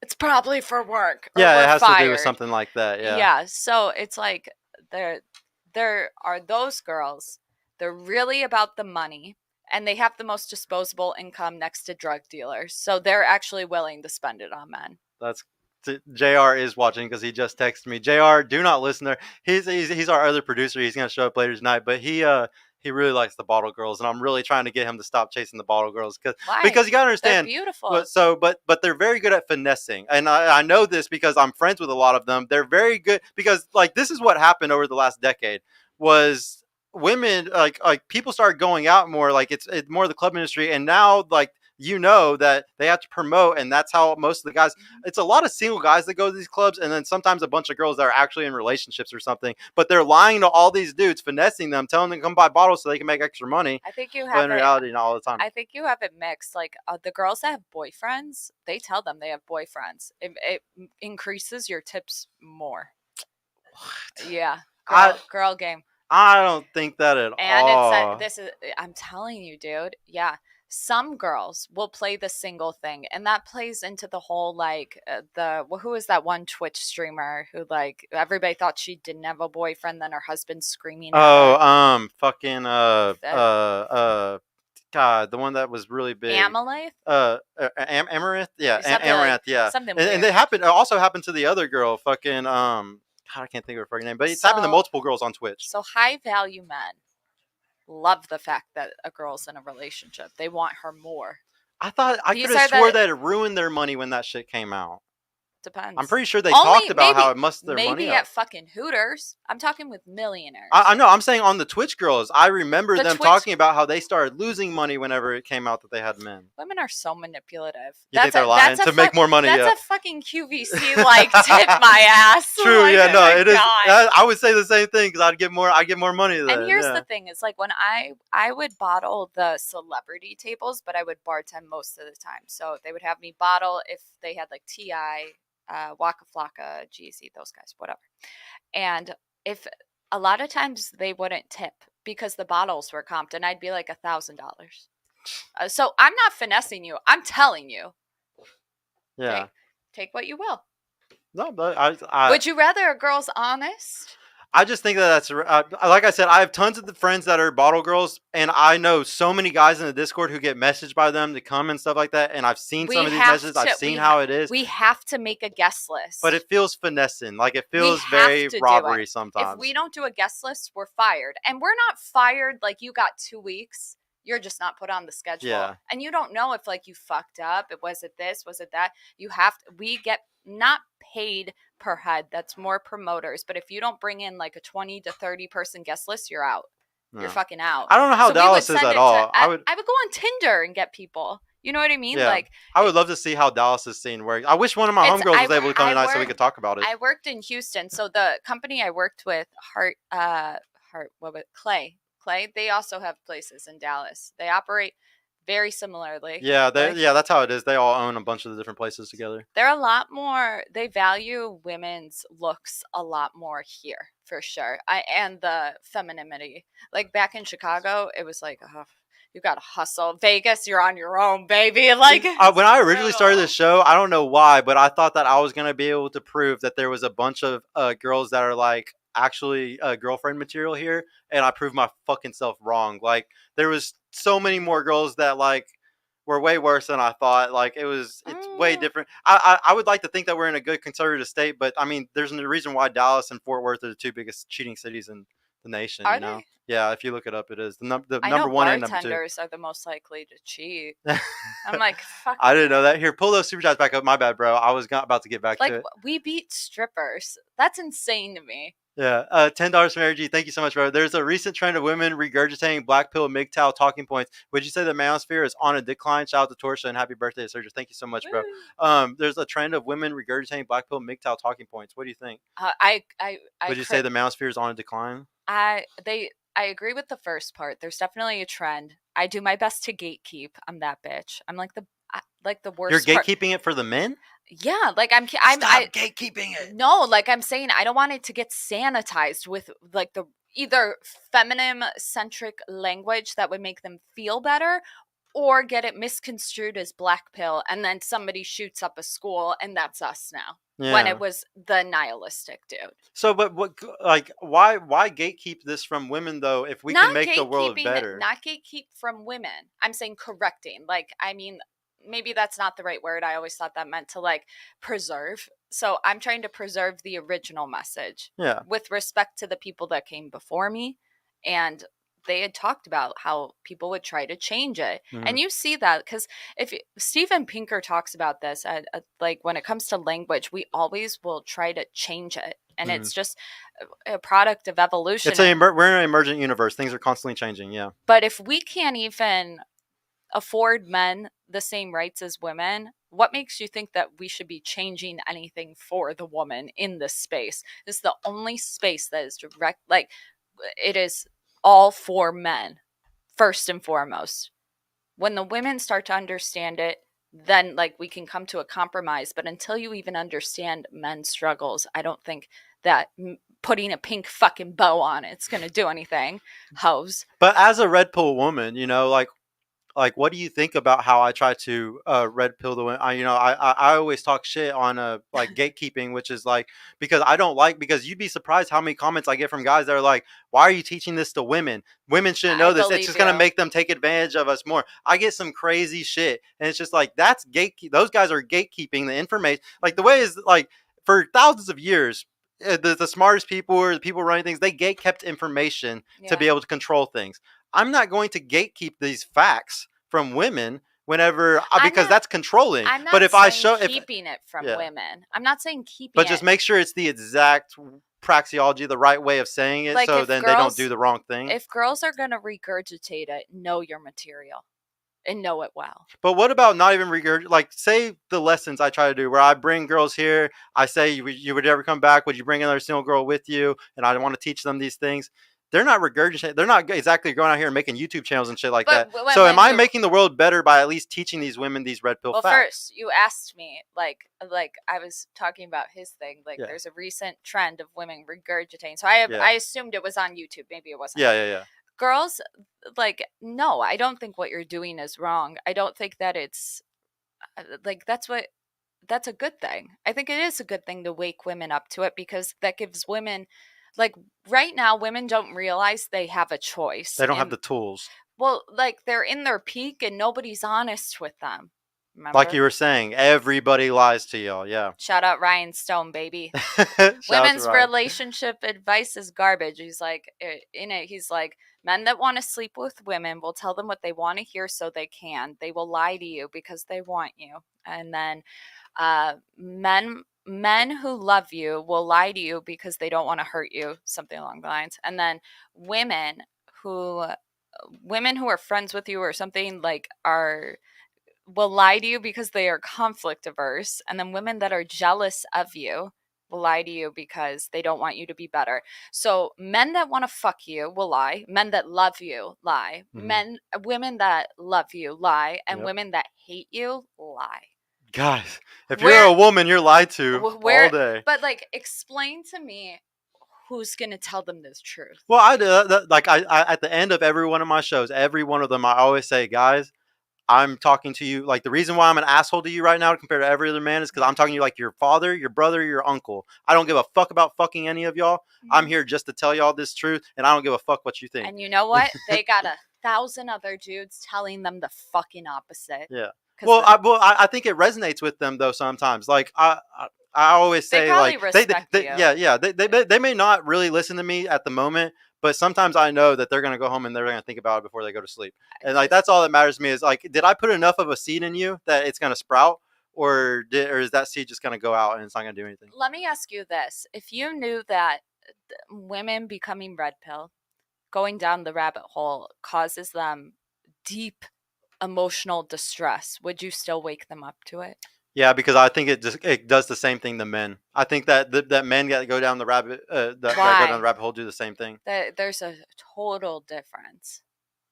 D: It's probably for work.
B: Yeah. It has
D: fired.
B: to do with something like that. Yeah.
D: Yeah. So it's like there are those girls. They're really about the money. And they have the most disposable income next to drug dealers. So they're actually willing to spend it on men.
B: That's JR is watching because he just texted me. JR, do not listen there. He's our other producer. He's going to show up later tonight. But he really likes the bottle girls. And I'm really trying to get him to stop chasing the bottle girls. Because you got to understand.
D: They're beautiful.
B: But they're very good at finessing. And I know this because I'm friends with a lot of them. They're very good because like this is what happened over the last decade was women like people started going out more, like it's more the club industry, and now like that they have to promote, and that's how most of the guys, it's a lot of single guys that go to these clubs, and then sometimes a bunch of girls that are actually in relationships or something, but they're lying to all these dudes, finessing them, telling them to come buy bottles so they can make extra money.
D: I think you have
B: but in reality not all the time.
D: I think you have it mixed. Like the girls that have boyfriends, they tell them they have boyfriends. It increases your tips more.
B: What?
D: Yeah. Girl game.
B: I don't think that at all.
D: And I'm telling you, dude. Yeah. Some girls will play the single thing, and that plays into the whole like who is that one Twitch streamer who like everybody thought she didn't have a boyfriend, then her husband screaming at her.
B: Fucking God, the one that was really big.
D: Amaranth?
B: Amaranth? Yeah, Amaranth, yeah.
D: Something weird.
B: And it also happened to the other girl, fucking God, I can't think of her fucking name, but it's happened to multiple girls on Twitch.
D: So high value men love the fact that a girl's in a relationship. They want her more.
B: I could have swore that it ruined their money when that shit came out.
D: Depends.
B: I'm pretty sure they talked about how it must their money
D: maybe
B: up.
D: at fucking Hooters. I'm talking with millionaires.
B: I know. I'm saying on the Twitch girls. I remember them talking about how they started losing money whenever it came out that they had men.
D: Women are so manipulative.
B: You think they're lying to make more money?
D: That's a fucking QVC like tip my ass.
B: True.
D: Like,
B: yeah. No. It is. I would say the same thing because I get more money than.
D: And here's the thing: is like when I would bottle the celebrity tables, but I would bartend most of the time. So they would have me bottle if they had like T.I., Waka Flocka, Jeezy, those guys, whatever. And if a lot of times they wouldn't tip because the bottles were comped, and I'd be like $1,000. So I'm not finessing you. I'm telling you.
B: Yeah.
D: Take what you will.
B: No, but I
D: Would you rather a girl's honest?
B: I just think that that's like I said. I have tons of the friends that are bottle girls, and I know so many guys in the Discord who get messaged by them to come and stuff like that. And I've seen some of these messages. I've seen how it is.
D: We have to make a guest list.
B: But it feels finessing. Like it
D: We
B: feels
D: have
B: very
D: to do
B: robbery
D: it.
B: sometimes.
D: If we don't do a guest list, we're fired. And we're not fired like you got 2 weeks. You're just not put on the schedule.
B: Yeah.
D: And you don't know if like you fucked up. Was it this? Was it that? We get not paid per head. That's more promoters. But if you don't bring in like a 20 to 30 person guest list, you're out.
B: No.
D: You're fucking out.
B: I don't know how
D: So
B: Dallas is at all.
D: I would go on Tinder and get people. You know what I mean?
B: Yeah.
D: Like
B: I would love to see how Dallas's scene works. I wish one of my homegirls was able to come tonight so we could talk about it.
D: I worked in Houston, so the company I worked with, Clay, they also have places in Dallas. They operate very similarly.
B: Yeah, that's how it is. They all own a bunch of the different places together.
D: They're a lot more. They value women's looks a lot more here, for sure. And the femininity. Like back in Chicago, it was like, oh, you gotta hustle. Vegas, you're on your own, baby. Like
B: when I originally started this show, I don't know why, but I thought that I was gonna be able to prove that there was a bunch of girls that are like actually girlfriend material here, and I proved my fucking self wrong. Like there was so many more girls that like were way worse than I thought. Like it's way different. I would like to think that we're in a good conservative state, but I mean, there's a reason why Dallas and Fort Worth are the two biggest cheating cities in the nation.
D: Are
B: you know?
D: they?
B: Yeah, if you look it up, it is the number
D: I know
B: one and number two.
D: bartenders are the most likely to cheat. I'm like, fuck.
B: I didn't know that. Here, pull those super chats back up. My bad, bro. I was about to get back to it.
D: We beat strippers. That's insane to me.
B: Yeah. $10 from Mary G. Thank you so much, bro. There's a recent trend of women regurgitating black pill MGTOW talking points. Would you say the manosphere is on a decline? Shout out to Torsha and happy birthday to Sergio. Thank you so much, bro. There's a trend of women regurgitating black pill MGTOW talking points. What do you think? Would you say the manosphere is on a decline?
D: I agree with the first part. There's definitely a trend. I do my best to gatekeep. I'm that bitch. I'm like the worst.
B: You're gatekeeping it for the men?
D: Yeah, like I'm
B: gatekeeping it.
D: No, like I'm saying, I don't want it to get sanitized with like the either feminine centric language that would make them feel better, or get it misconstrued as black pill, and then somebody shoots up a school, and that's us now. Yeah. When it was the nihilistic dude.
B: So, but what, like, why gatekeep this from women though? If we can make the world better,
D: not gatekeep from women. I'm saying correcting. Like, I mean, maybe that's not the right word. I always thought that meant to like preserve. So I'm trying to preserve the original message.
B: Yeah. With
D: respect to the people that came before me, and they had talked about how people would try to change it. Mm-hmm. And you see that because Steven Pinker talks about this, like when it comes to language, we always will try to change it. And it's just a product of evolution.
B: We're in an emergent universe. Things are constantly changing. Yeah.
D: But if we can't even afford men the same rights as women, what makes you think that we should be changing anything for the woman in this space? This is the only space that is direct, like it is all for men, first and foremost. When the women start to understand it, then like we can come to a compromise. But until you even understand men's struggles, I don't think that putting a pink fucking bow on it's going to do anything. Hoes.
B: But as a red pill woman, you know, like what do you think about how I try to red pill the women? I always talk shit on like gatekeeping, which is like because you'd be surprised how many comments I get from guys that are like, why are you teaching this to women? Women shouldn't know this. It's just gonna make them take advantage of us more. I get some crazy shit, and it's just like that's those guys are gatekeeping the information. Like the way is like for thousands of years. The smartest people or the people running things, they gatekept information to be able to control things. I'm not going to gatekeep these facts from women because that's controlling.
D: I'm not
B: but if
D: keeping it from women. I'm not saying keeping
B: but just make sure it's the exact praxeology, the right way of saying it, like so then they don't do the wrong thing.
D: If girls are going to regurgitate it, know your material. And know it well.
B: But what about not even like say the lessons I try to do where I bring girls here, I say you would ever come back, would you bring another single girl with you, and I want to teach them these things. They're not regurgitating. They're not exactly going out here and making YouTube channels and shit like that. So am I making the world better by at least teaching these women these red pill facts?
D: Well, first you asked me like I was talking about his thing. Like there's a recent trend of women regurgitating. So I assumed it was on YouTube. Maybe it wasn't.
B: Yeah.
D: girls, like, no, I don't think what you're doing is wrong. I don't think that it's like that's a good thing. I think it is a good thing to wake women up to it, because that gives women, like, right now women don't realize they have a choice.
B: They don't have the tools.
D: Well, like, they're in their peak and nobody's honest with them. Remember?
B: Like you were saying, everybody lies to y'all. Yeah.
D: Shout out Ryan Stone, baby.
B: Shout out to
D: Women's
B: Ryan.
D: relationship advice is garbage. He's like, he's like, men that want to sleep with women will tell them what they want to hear so they can. They will lie to you because they want you. And then men who love you will lie to you because they don't want to hurt you, something along the lines. And then women who are friends with you or something, like, will lie to you because they are conflict averse. And then women that are jealous of you will lie to you because they don't want you to be better. So men that want to fuck you will lie. Men that love you lie. Women that love you lie. And women that hate you lie.
B: Guys, if you're a woman, you're lied to all day.
D: But, like, explain to me who's going to tell them this truth.
B: Well, I at the end of every one of my shows, every one of them, I always say, guys, I'm talking to you. Like, the reason why I'm an asshole to you right now compared to every other man is because I'm talking to you like your father, your brother, your uncle. I don't give a fuck about fucking any of y'all. I'm here just to tell y'all this truth, and I don't give a fuck what you think.
D: And you know what? They got 1,000 other dudes telling them the fucking opposite.
B: Yeah. Well, I think it resonates with them though sometimes. Like I always say, like, they may not really listen to me at the moment, but sometimes I know that they're gonna go home and they're gonna think about it before they go to sleep. And, like, that's all that matters to me is, like, did I put enough of a seed in you that it's gonna sprout, or is that seed just gonna go out and it's not gonna do anything?
D: Let me ask you this: if you knew that women becoming red pill, going down the rabbit hole, causes them deep emotional distress, would you still wake them up to it?
B: Yeah, because I think it does the same thing to men. I think that that men that go down the rabbit that go down the rabbit hole do the same thing.
D: There's a total difference.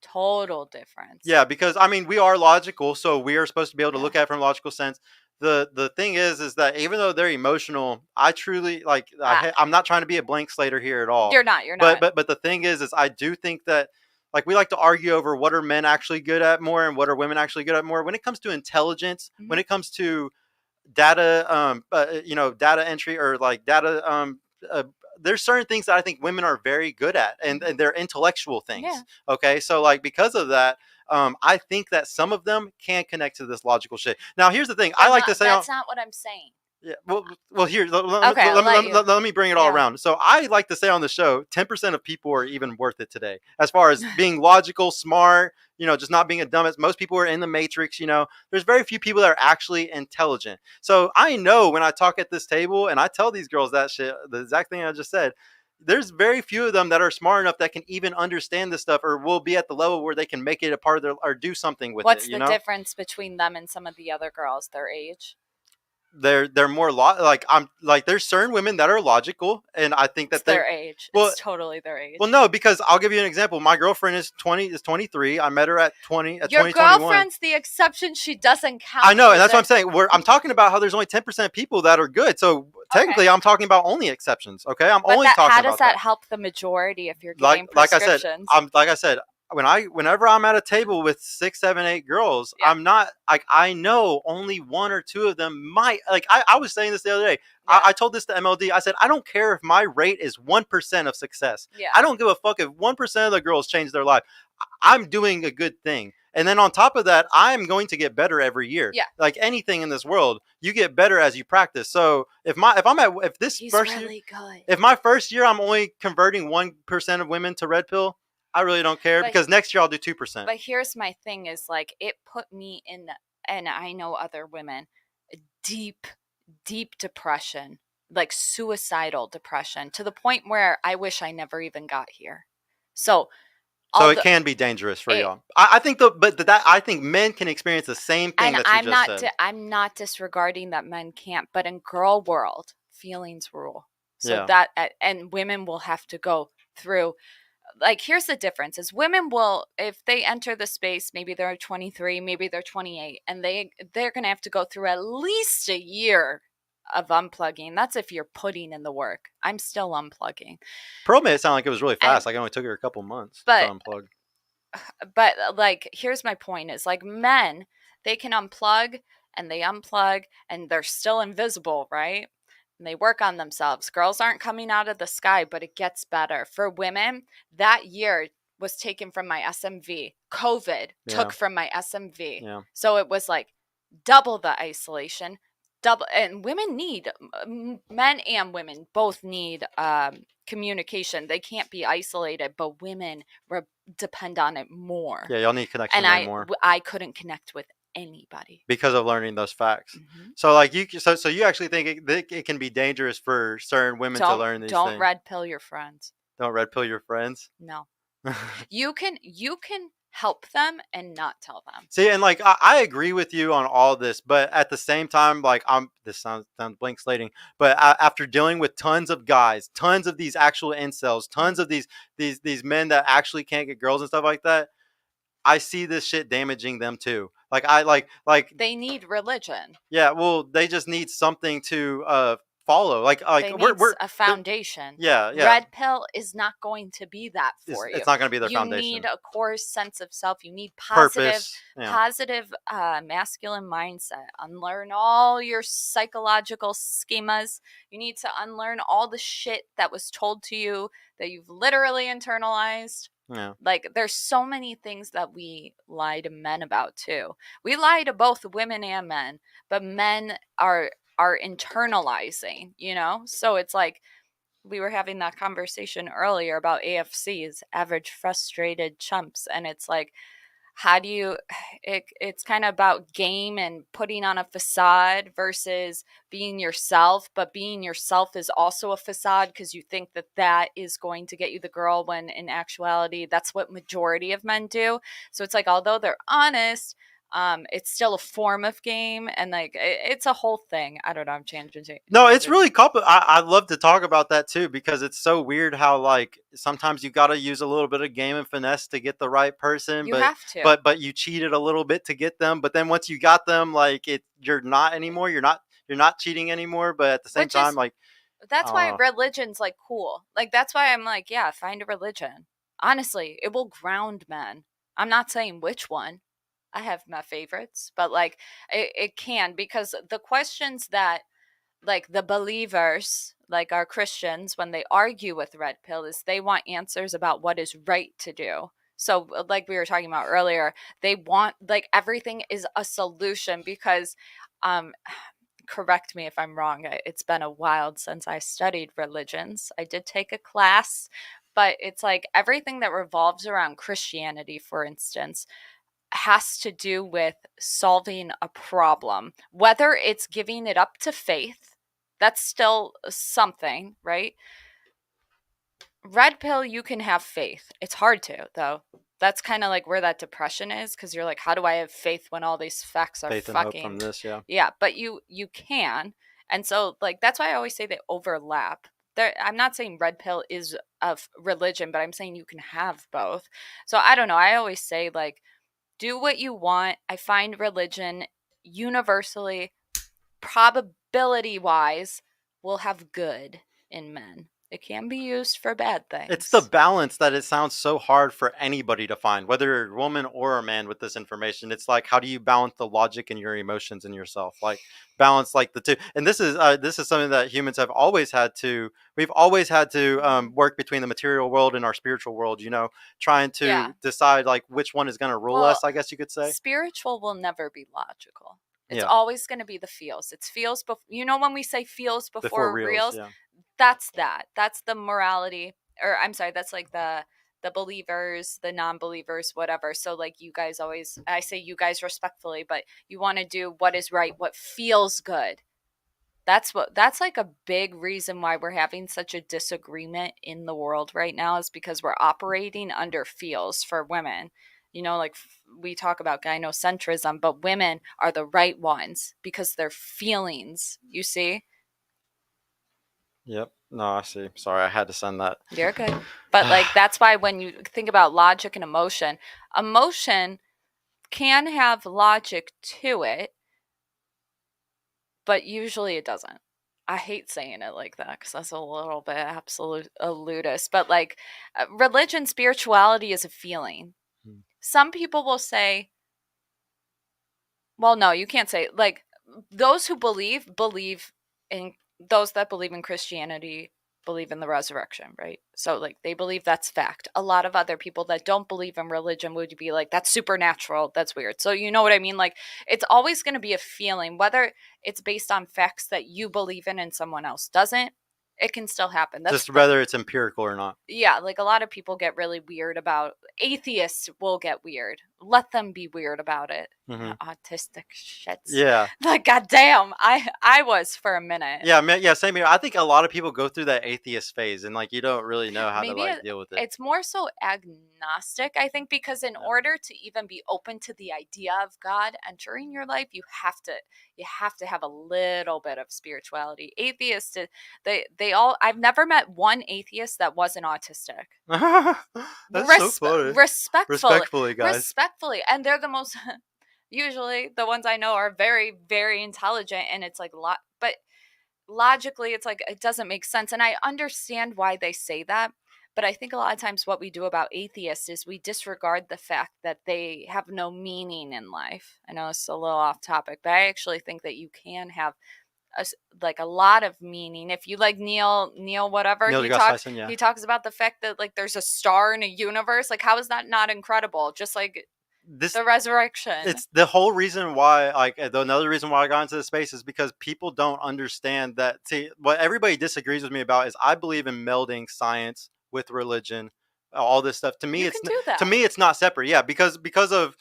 D: Total difference.
B: Yeah, because, I mean, we are logical, so we are supposed to be able to look at it from a logical sense. The thing is that even though they're emotional, I truly, like, I'm not trying to be a blank slater here at all.
D: You're not.
B: But the thing is I do think that, like, we like to argue over what are men actually good at more and what are women actually good at more. When it comes to intelligence, when it comes to data, data entry, or, like, data, there's certain things that I think women are very good at, and they're intellectual things. Yeah. Okay, so, like, because of that, I think that some of them can connect to this logical shit. Now, here's the thing: I like to say
D: that's not what I'm saying.
B: Yeah. Well. Here, let me bring it all around. So I like to say on the show, 10% of people are even worth it today, as far as being logical, smart. Just not being a dumbass. Most people are in the matrix. There's very few people that are actually intelligent. So I know when I talk at this table and I tell these girls that shit, the exact thing I just said, there's very few of them that are smart enough that can even understand this stuff, or will be at the level where they can make it a part of their, or do something with it.
D: What's the difference between them and some of the other girls? Their age?
B: They're more there's certain women that are logical, and I think that
D: it's their age. Well, it's totally their age.
B: Well, no, because I'll give you an example. My girlfriend is 23. I met her at 20. At
D: Your
B: 2021.
D: Girlfriend's the exception. She doesn't count.
B: I know, and that's what I'm saying. I'm talking about how there's only 10% of people that are good. So technically, I'm talking about only exceptions. Okay, I'm only talking about
D: how does that help the majority if you're getting prescriptions?
B: Like I said. Whenever I'm at a table with 6, 7, 8 girls, I'm not like, I know only 1 or 2 of them might, like, I was saying this the other day. Yeah. I told this to MLD. I said, I don't care if my rate is 1% of success. Yeah. I don't give a fuck if 1% of the girls change their life. I'm doing a good thing. And then on top of that, I'm going to get better every year. Yeah. Like anything in this world, you get better as you practice. So if my first year I'm only converting 1% of women to red pill, I really don't care, because next year I'll do 2%.
D: But here's my thing is, like, it put me in, and I know other women, deep depression, like suicidal depression, to the point where I wish I never even got here. So
B: it can be dangerous for y'all. I think I think men can experience the same thing that you just said.
D: I'm not disregarding that men can't, but in girl world, feelings rule. So and women will have to go through. Like, here's the difference is women will, if they enter the space, maybe they're 23, maybe they're 28, and they're going to have to go through at least a year of unplugging. That's if you're putting in the work. I'm still unplugging.
B: Pearl made it sound like it was really fast. Like it only took her a couple months to unplug.
D: But like, here's my point: is like men, they can unplug and they unplug and they're still invisible, right? And they work on themselves. Girls aren't coming out of the sky, but it gets better. For women, that year was taken from my SMV. COVID took from my SMV.
B: Yeah.
D: So it was like double the isolation, and women need, men and women both need communication. They can't be isolated, but women depend on it more.
B: Yeah, y'all need connection way more.
D: I couldn't connect with anybody
B: because of learning those facts. So like so you actually think it can be dangerous for certain women to learn these things.
D: Don't red pill your friends.
B: Don't red pill your friends?
D: No. You can help them and not tell them.
B: See, and like I agree with you on all this, but at the same time, like this sounds blank slating, but after dealing with tons of guys, tons of these actual incels, tons of these men that actually can't get girls and stuff like that, I see this shit damaging them too. Like
D: they need religion.
B: Yeah, well, they just need something to follow. Like
D: we're a foundation.
B: Yeah.
D: Red pill is not going to be that for you.
B: It's not going to be their foundation.
D: You need a core sense of self. You need positive masculine mindset. Unlearn all your psychological schemas. You need to unlearn all the shit that was told to you that you've literally internalized.
B: Yeah.
D: Like there's so many things that we lie to men about too. We lie to both women and men, but men are internalizing, you know? So it's like we were having that conversation earlier about AFCs, average frustrated chumps, and it's like, how do you it's kind of about game and putting on a facade versus being yourself, but being yourself is also a facade because you think that is going to get you the girl, when in actuality that's what majority of men do. So it's like, although they're honest, it's still a form of game, and like it's a whole thing. I don't know, I'm changing.
B: No, it's really I love to talk about that too, because it's so weird how like sometimes you got to use a little bit of game and finesse to get the right person.
D: You have to.
B: But you cheated a little bit to get them. But then once you got them, like you're not anymore. You're not cheating anymore. But at the same time, like
D: that's why religion's like cool. Like that's why I'm like, yeah, find a religion. Honestly, it will ground men. I'm not saying which one. I have my favorites, but like it can, because the questions that like the believers, like our Christians, when they argue with red pill, is they want answers about what is right to do. So like we were talking about earlier, they want like everything is a solution because correct me if I'm wrong. It's been a while since I studied religions. I did take a class, but it's like everything that revolves around Christianity, for instance, has to do with solving a problem, whether it's giving it up to faith. That's still something, right? Red pill, you can have faith. It's hard to, though. That's kind of like where that depression is, because you're like, how do I have faith when all these facts are
B: faith
D: fucking
B: and hope from this?
D: Yeah, but you can. And so like that's why I always say they overlap. I'm not saying red pill is of religion, but I'm saying you can have both. So I don't know, I always say like, do what you want. I find religion universally, probability-wise, will have good in men. It can be used for bad things.
B: It's the balance that it sounds so hard for anybody to find, whether you're a woman or a man with this information. It's like, how do you balance the logic and your emotions and yourself? Like balance like the two. And this is something that humans have always had to. We've always had to work between the material world and our spiritual world. You know, trying to decide like which one is going to rule us. I guess you could say.
D: Spiritual will never be logical. It's always going to be the feels. It's feels before. You know, when we say feels before reals. Yeah. That's the morality, or I'm sorry, that's like the believers, the non-believers, whatever. So like you guys always, I say you guys respectfully, but you want to do what is right, what feels good. That's like a big reason why we're having such a disagreement in the world right now, is because we're operating under feels for women. You know, like we talk about gynocentrism, but women are the right ones because they're feelings, you see?
B: Yep. No, I see. Sorry, I had to send that.
D: You're good. But like that's why when you think about logic and emotion can have logic to it, but usually it doesn't. I hate saying it like that because that's a little bit absolute elitist, but like religion, spirituality is a feeling.
B: Hmm.
D: Some people will say, well, no, you can't say like those who believe in those that believe in Christianity believe in the resurrection, right? So like they believe that's fact. A lot of other people that don't believe in religion would be like that's supernatural, that's weird. So you know what I mean? Like it's always going to be a feeling whether it's based on facts that you believe in and someone else doesn't. It can still happen. That's
B: Just whether it's empirical or not.
D: yeah, like a lot of people get really weird about atheists will get weird. Let them be weird about it.
B: Hmm.
D: Autistic shits.
B: Yeah.
D: Like goddamn, I was for a minute.
B: Yeah, yeah, same here. I think a lot of people go through that atheist phase, and like you don't really know how to
D: Maybe
B: like deal with it.
D: it's more so agnostic, I think, because in order to even be open to the idea of God entering your life, you have to have a little bit of spirituality. Atheists, they all I've never met one atheist that wasn't autistic.
B: That's so funny. Respectfully, guys.
D: Respectfully, and they're the most usually the ones I know are very, very intelligent, and it's like but logically it's like it doesn't make sense, and I understand why they say that, but I think a lot of times what we do about atheists is we disregard the fact that they have no meaning in life. I know it's a little off topic, but I actually think that you can have like a lot of meaning if you like Neil whatever
B: Neil
D: he
B: deGrasse
D: talks
B: Tyson, yeah.
D: he talks about the fact that like there's a star in a universe. Like how is that not incredible? Just like the resurrection.
B: It's the whole reason why, like, another reason why I got into this space is because people don't understand that. See, what everybody disagrees with me about is I believe in melding science with religion, all this stuff. To me,
D: You
B: it's
D: can do that.
B: to me it's not separate. Yeah, because of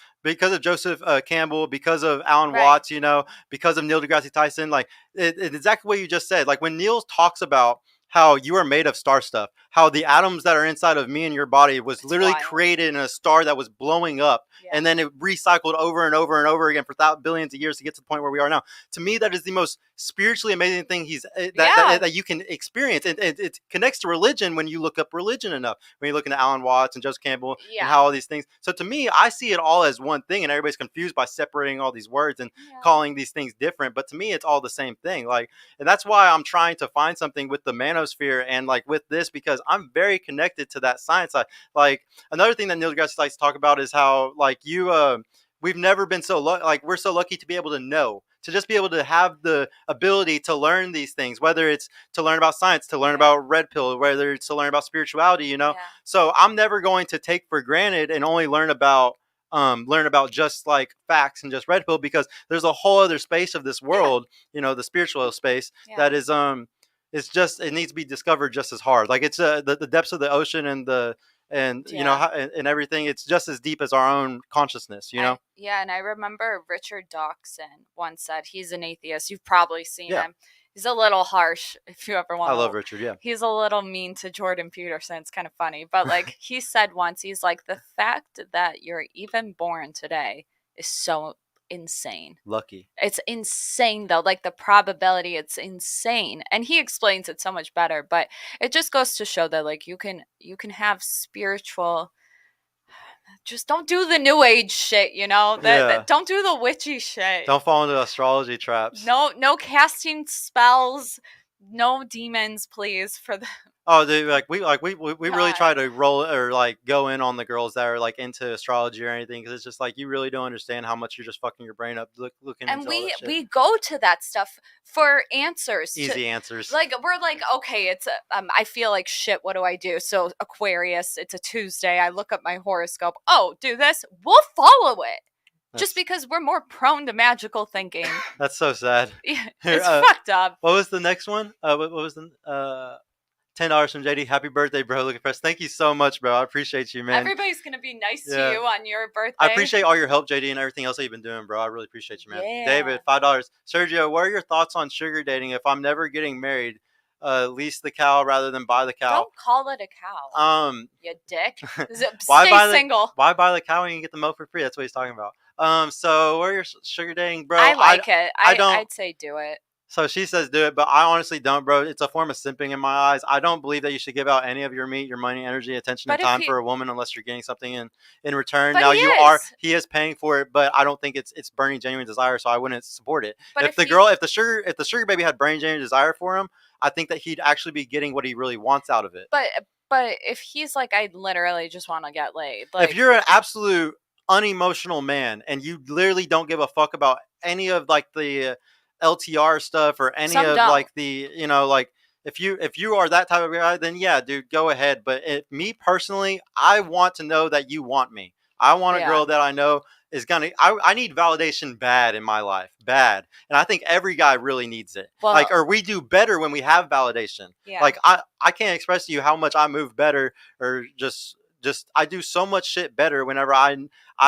B: Joseph Campbell, because of Alan
D: Right.
B: Watts, you know, because of Neil deGrasse Tyson, like it's exactly what you just said. Like when Neil talks about how you are made of star stuff, how the atoms that are inside of me and your body was literally
D: wild.
B: created in a star that was blowing up,
D: Yeah.
B: and then it recycled over and over and over again for billions of years to get to the point where we are now. To me, that is the most spiritually amazing thing that you can experience, and it connects to religion when you look up religion enough. When you look into Alan Watts and Joseph Campbell and how all these things. So to me, I see it all as one thing, and everybody's confused by separating all these words and calling these things different. But to me, it's all the same thing. Like, and that's why I'm trying to find something with the manosphere and like with this, because I'm very connected to that science side. Like another thing that Neil deGrasse likes to talk about is how like we've never been so like we're so lucky to be able to know, to just be able to have the ability to learn these things, whether it's to learn about science, to learn about red pill, whether it's to learn about spirituality, you know. So I'm never going to take for granted and only learn about just like facts and just red pill, because there's a whole other space of this world, you know, the spiritual space that is it's just, it needs to be discovered just as hard. Like it's the depths of the ocean and you know and everything, it's just as deep as our own consciousness, you know.
D: And I remember Richard Dawkson once said, he's an atheist, you've probably seen him. He's a little harsh if you ever want.
B: I love Richard. Yeah,
D: he's a little mean to Jordan Peterson. It's kind of funny, but like he said once, he's like, the fact that you're even born today is so insane.
B: Lucky.
D: It's insane though, like the probability, it's insane. And he explains it so much better, but it just goes to show that like you can have spiritual, just don't do the new age shit, you know. Don't do the witchy shit.
B: Don't fall into astrology traps.
D: No casting spells, no demons, please. For the
B: Oh, dude, we really try to roll or like go in on the girls that are like into astrology or anything, because it's just like you really don't understand how much you're just fucking your brain up looking.
D: And
B: into all that shit.
D: we go to that stuff for answers,
B: easy answers.
D: Like we're like, okay, it's I feel like shit. What do I do? So Aquarius, it's a Tuesday. I look up my horoscope. Oh, do this. We'll follow it. Just because we're more prone to magical thinking.
B: That's so sad.
D: Yeah, it's fucked up.
B: What was the next one? What was the $10 from JD. Happy birthday, bro. Looking fresh. Thank you so much, bro. I appreciate you, man.
D: Everybody's gonna be nice to you on your birthday.
B: I appreciate all your help, JD, and everything else that you've been doing, bro. I really appreciate you, man.
D: Yeah.
B: David, $5. Sergio, what are your thoughts on sugar dating? If I'm never getting married, lease the cow rather than buy the cow.
D: Don't call it a cow. You dick.
B: Stay
D: single.
B: Why buy the cow when you can get the milk for free? That's what he's talking about. So what are your sugar dating, bro?
D: I like it. I'd say do it.
B: So she says do it, but I honestly don't, bro. It's a form of simping in my eyes. I don't believe that you should give out any of your meat, your money, energy, attention,
D: But
B: and
D: if
B: time
D: he-
B: for a woman unless you're getting something in return.
D: But
B: Now
D: he
B: he is paying for it, but I don't think it's burning genuine desire, so I wouldn't support it.
D: But
B: if the sugar baby had burning genuine desire for him, I think that he'd actually be getting what he really wants out of it.
D: But if he's like, I literally just want to get laid. Like,
B: if you're an absolute unemotional man and you literally don't give a fuck about any of like the LTR stuff or any
D: Some
B: of
D: don't.
B: like the like if you are that type of guy, then yeah, dude, go ahead. But me personally, I want to know that you want me. I want a
D: Yeah.
B: girl that I know is gonna. I need validation bad in my life, bad, and I think every guy really needs it.
D: Well-
B: or we do better when we have validation.
D: Yeah.
B: Like I can't express to you how much I move better, or just I do so much shit better whenever I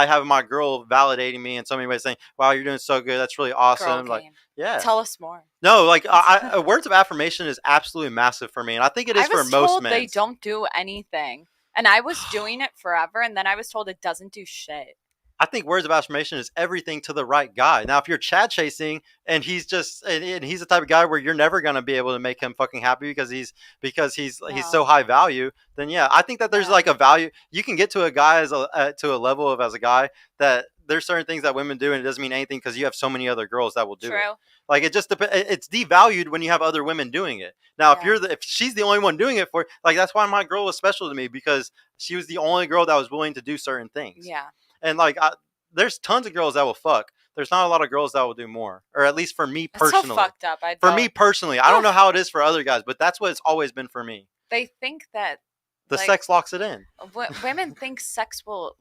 B: have my girl validating me in so many ways, saying, "Wow, you're doing so good. That's really awesome."
D: girl
B: Like,
D: game.
B: yeah.
D: Tell us more.
B: No, like words of affirmation is absolutely massive for me, and I think it is
D: I was
B: for most
D: told
B: men.
D: they don't do anything, and I was doing it forever, and then I was told it doesn't do shit.
B: I think words of affirmation is everything to the right guy. Now, if you're Chad chasing and he's just and he's the type of guy where you're never gonna be able to make him fucking happy because he's so high value, then yeah, I think that there's
D: No.
B: like a value you can get to a guy to a level of as a guy that there's certain things that women do and it doesn't mean anything because you have so many other girls that will do it.
D: True.
B: Like it just depends. It's devalued when you have other women doing it. Now,
D: Yeah.
B: if she's the only one doing it for, like, that's why my girl was special to me because she was the only girl that was willing to do certain things.
D: Yeah.
B: And like, there's tons of girls that will fuck. There's not a lot of girls that will do more, or at least for me
D: It's
B: personally.
D: so fucked up.
B: For me personally, I don't know how it is for other guys, but that's what it's always been for me.
D: They think that
B: The
D: like,
B: sex locks it in.
D: Women think sex will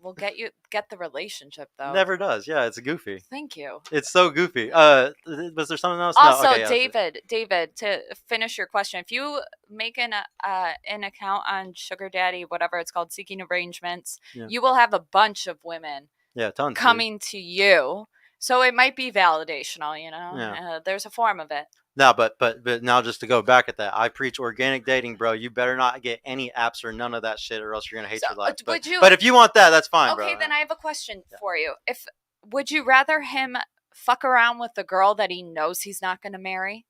D: get the relationship though.
B: Never does. Yeah, it's goofy.
D: Thank you.
B: It's so goofy. Was there something else?
D: Also,
B: No. Okay, yeah,
D: David, to finish your question, if you make an account on Sugar Daddy, whatever it's called, Seeking Arrangements,
B: Yeah.
D: you will have a bunch of women
B: yeah, tons. Dude.
D: coming to you. So it might be validational, you know.
B: Yeah.
D: There's a form of it.
B: No, but now just to go back at that, I preach organic dating, bro. You better not get any apps or none of that shit, or else you're gonna hate your life. But if you want that, that's fine, bro.
D: Okay, then I have a question for you. Would you rather him fuck around with the girl that he knows he's not going to marry?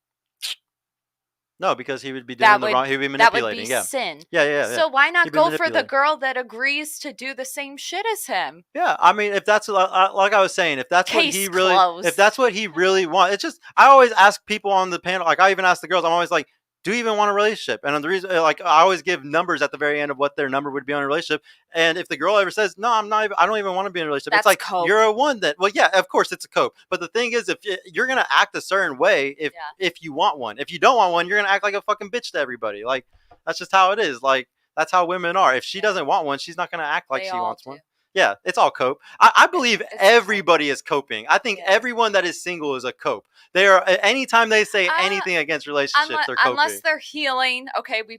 B: No, because he would be doing the wrong. He would be manipulating.
D: That would be sin.
B: Yeah.
D: So why not
B: He'd be
D: go for the
B: manipulating.
D: girl that agrees to do the same shit as him?
B: Yeah, I mean, if that's like I was saying, if that's
D: Case
B: if that's what he really wants, it's just I always ask people on the panel, like I even ask the girls, I'm always like, do you even want a relationship? And the reason, like, I always give numbers at the very end of what their number would be on a relationship. And if the girl ever says, no, I'm not, I don't even want to be in a relationship,
D: That's
B: it's like,
D: cope.
B: you're a one that, well, yeah, of course it's a cope. But the thing is, if you're going to act a certain way, if you want one, if you don't want one, you're going to act like a fucking bitch to everybody. Like, that's just how it is. Like, that's how women are. If she doesn't want one, she's not going to act like she wants one. Yeah, it's all cope. I believe everybody is coping. I think everyone that is single is a cope. They are, anytime they say anything against relationships, they're coping.
D: Unless they're healing. Okay, we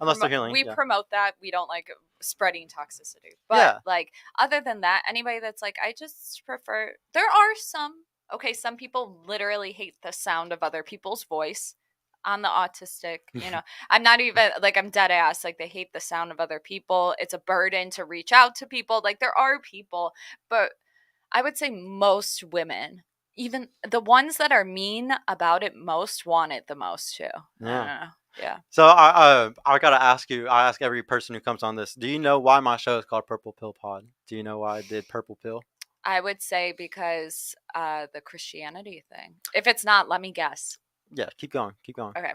D: promote that. We don't like spreading toxicity. But like, other than that, anybody that's like, I just prefer, there are some people literally hate the sound of other people's voice. On the autistic, you know, I'm not even like, I'm dead ass. Like, they hate the sound of other people. It's a burden to reach out to people. Like, there are people, but I would say most women, even the ones that are mean about it most, want it the most too.
B: Yeah.
D: Yeah.
B: So I gotta ask you. I ask every person who comes on this. Do you know why my show is called Purple Pill Pod? Do you know why I did Purple Pill?
D: I would say because the Christianity thing. If it's not, let me guess.
B: Yeah, keep going.
D: Okay.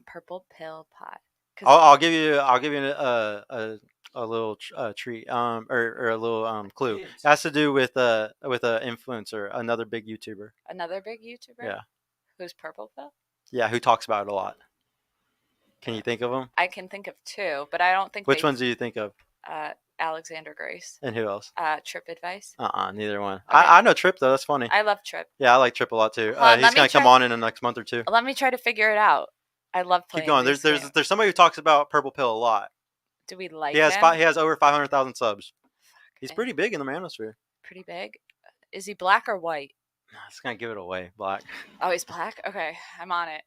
D: Purple Pill Pod.
B: I'll give you a little treat or a little clue. It has to do with a influencer, another big YouTuber.
D: Another big YouTuber?
B: Yeah.
D: Who's Purple Pill?
B: Yeah, who talks about it a lot. Can you think of them?
D: I can think of two, but I don't think.
B: Which ones do you think of?
D: Alexander Grace.
B: And who else?
D: Trip Advice.
B: Neither one.
D: Okay.
B: I know Trip though. That's funny.
D: I love Trip.
B: Yeah, I like Trip a lot too. He's gonna come on in the next month or two.
D: Let me try to figure it out. I love playing.
B: Keep going. There's somebody who talks about Purple Pill a lot.
D: Do we like?
B: He has
D: him?
B: he has over 500,000 subs. He's pretty big in the manosphere.
D: Pretty big. Is he black or white?
B: It's gonna give it away. Black.
D: Oh, he's black. Okay, I'm on it.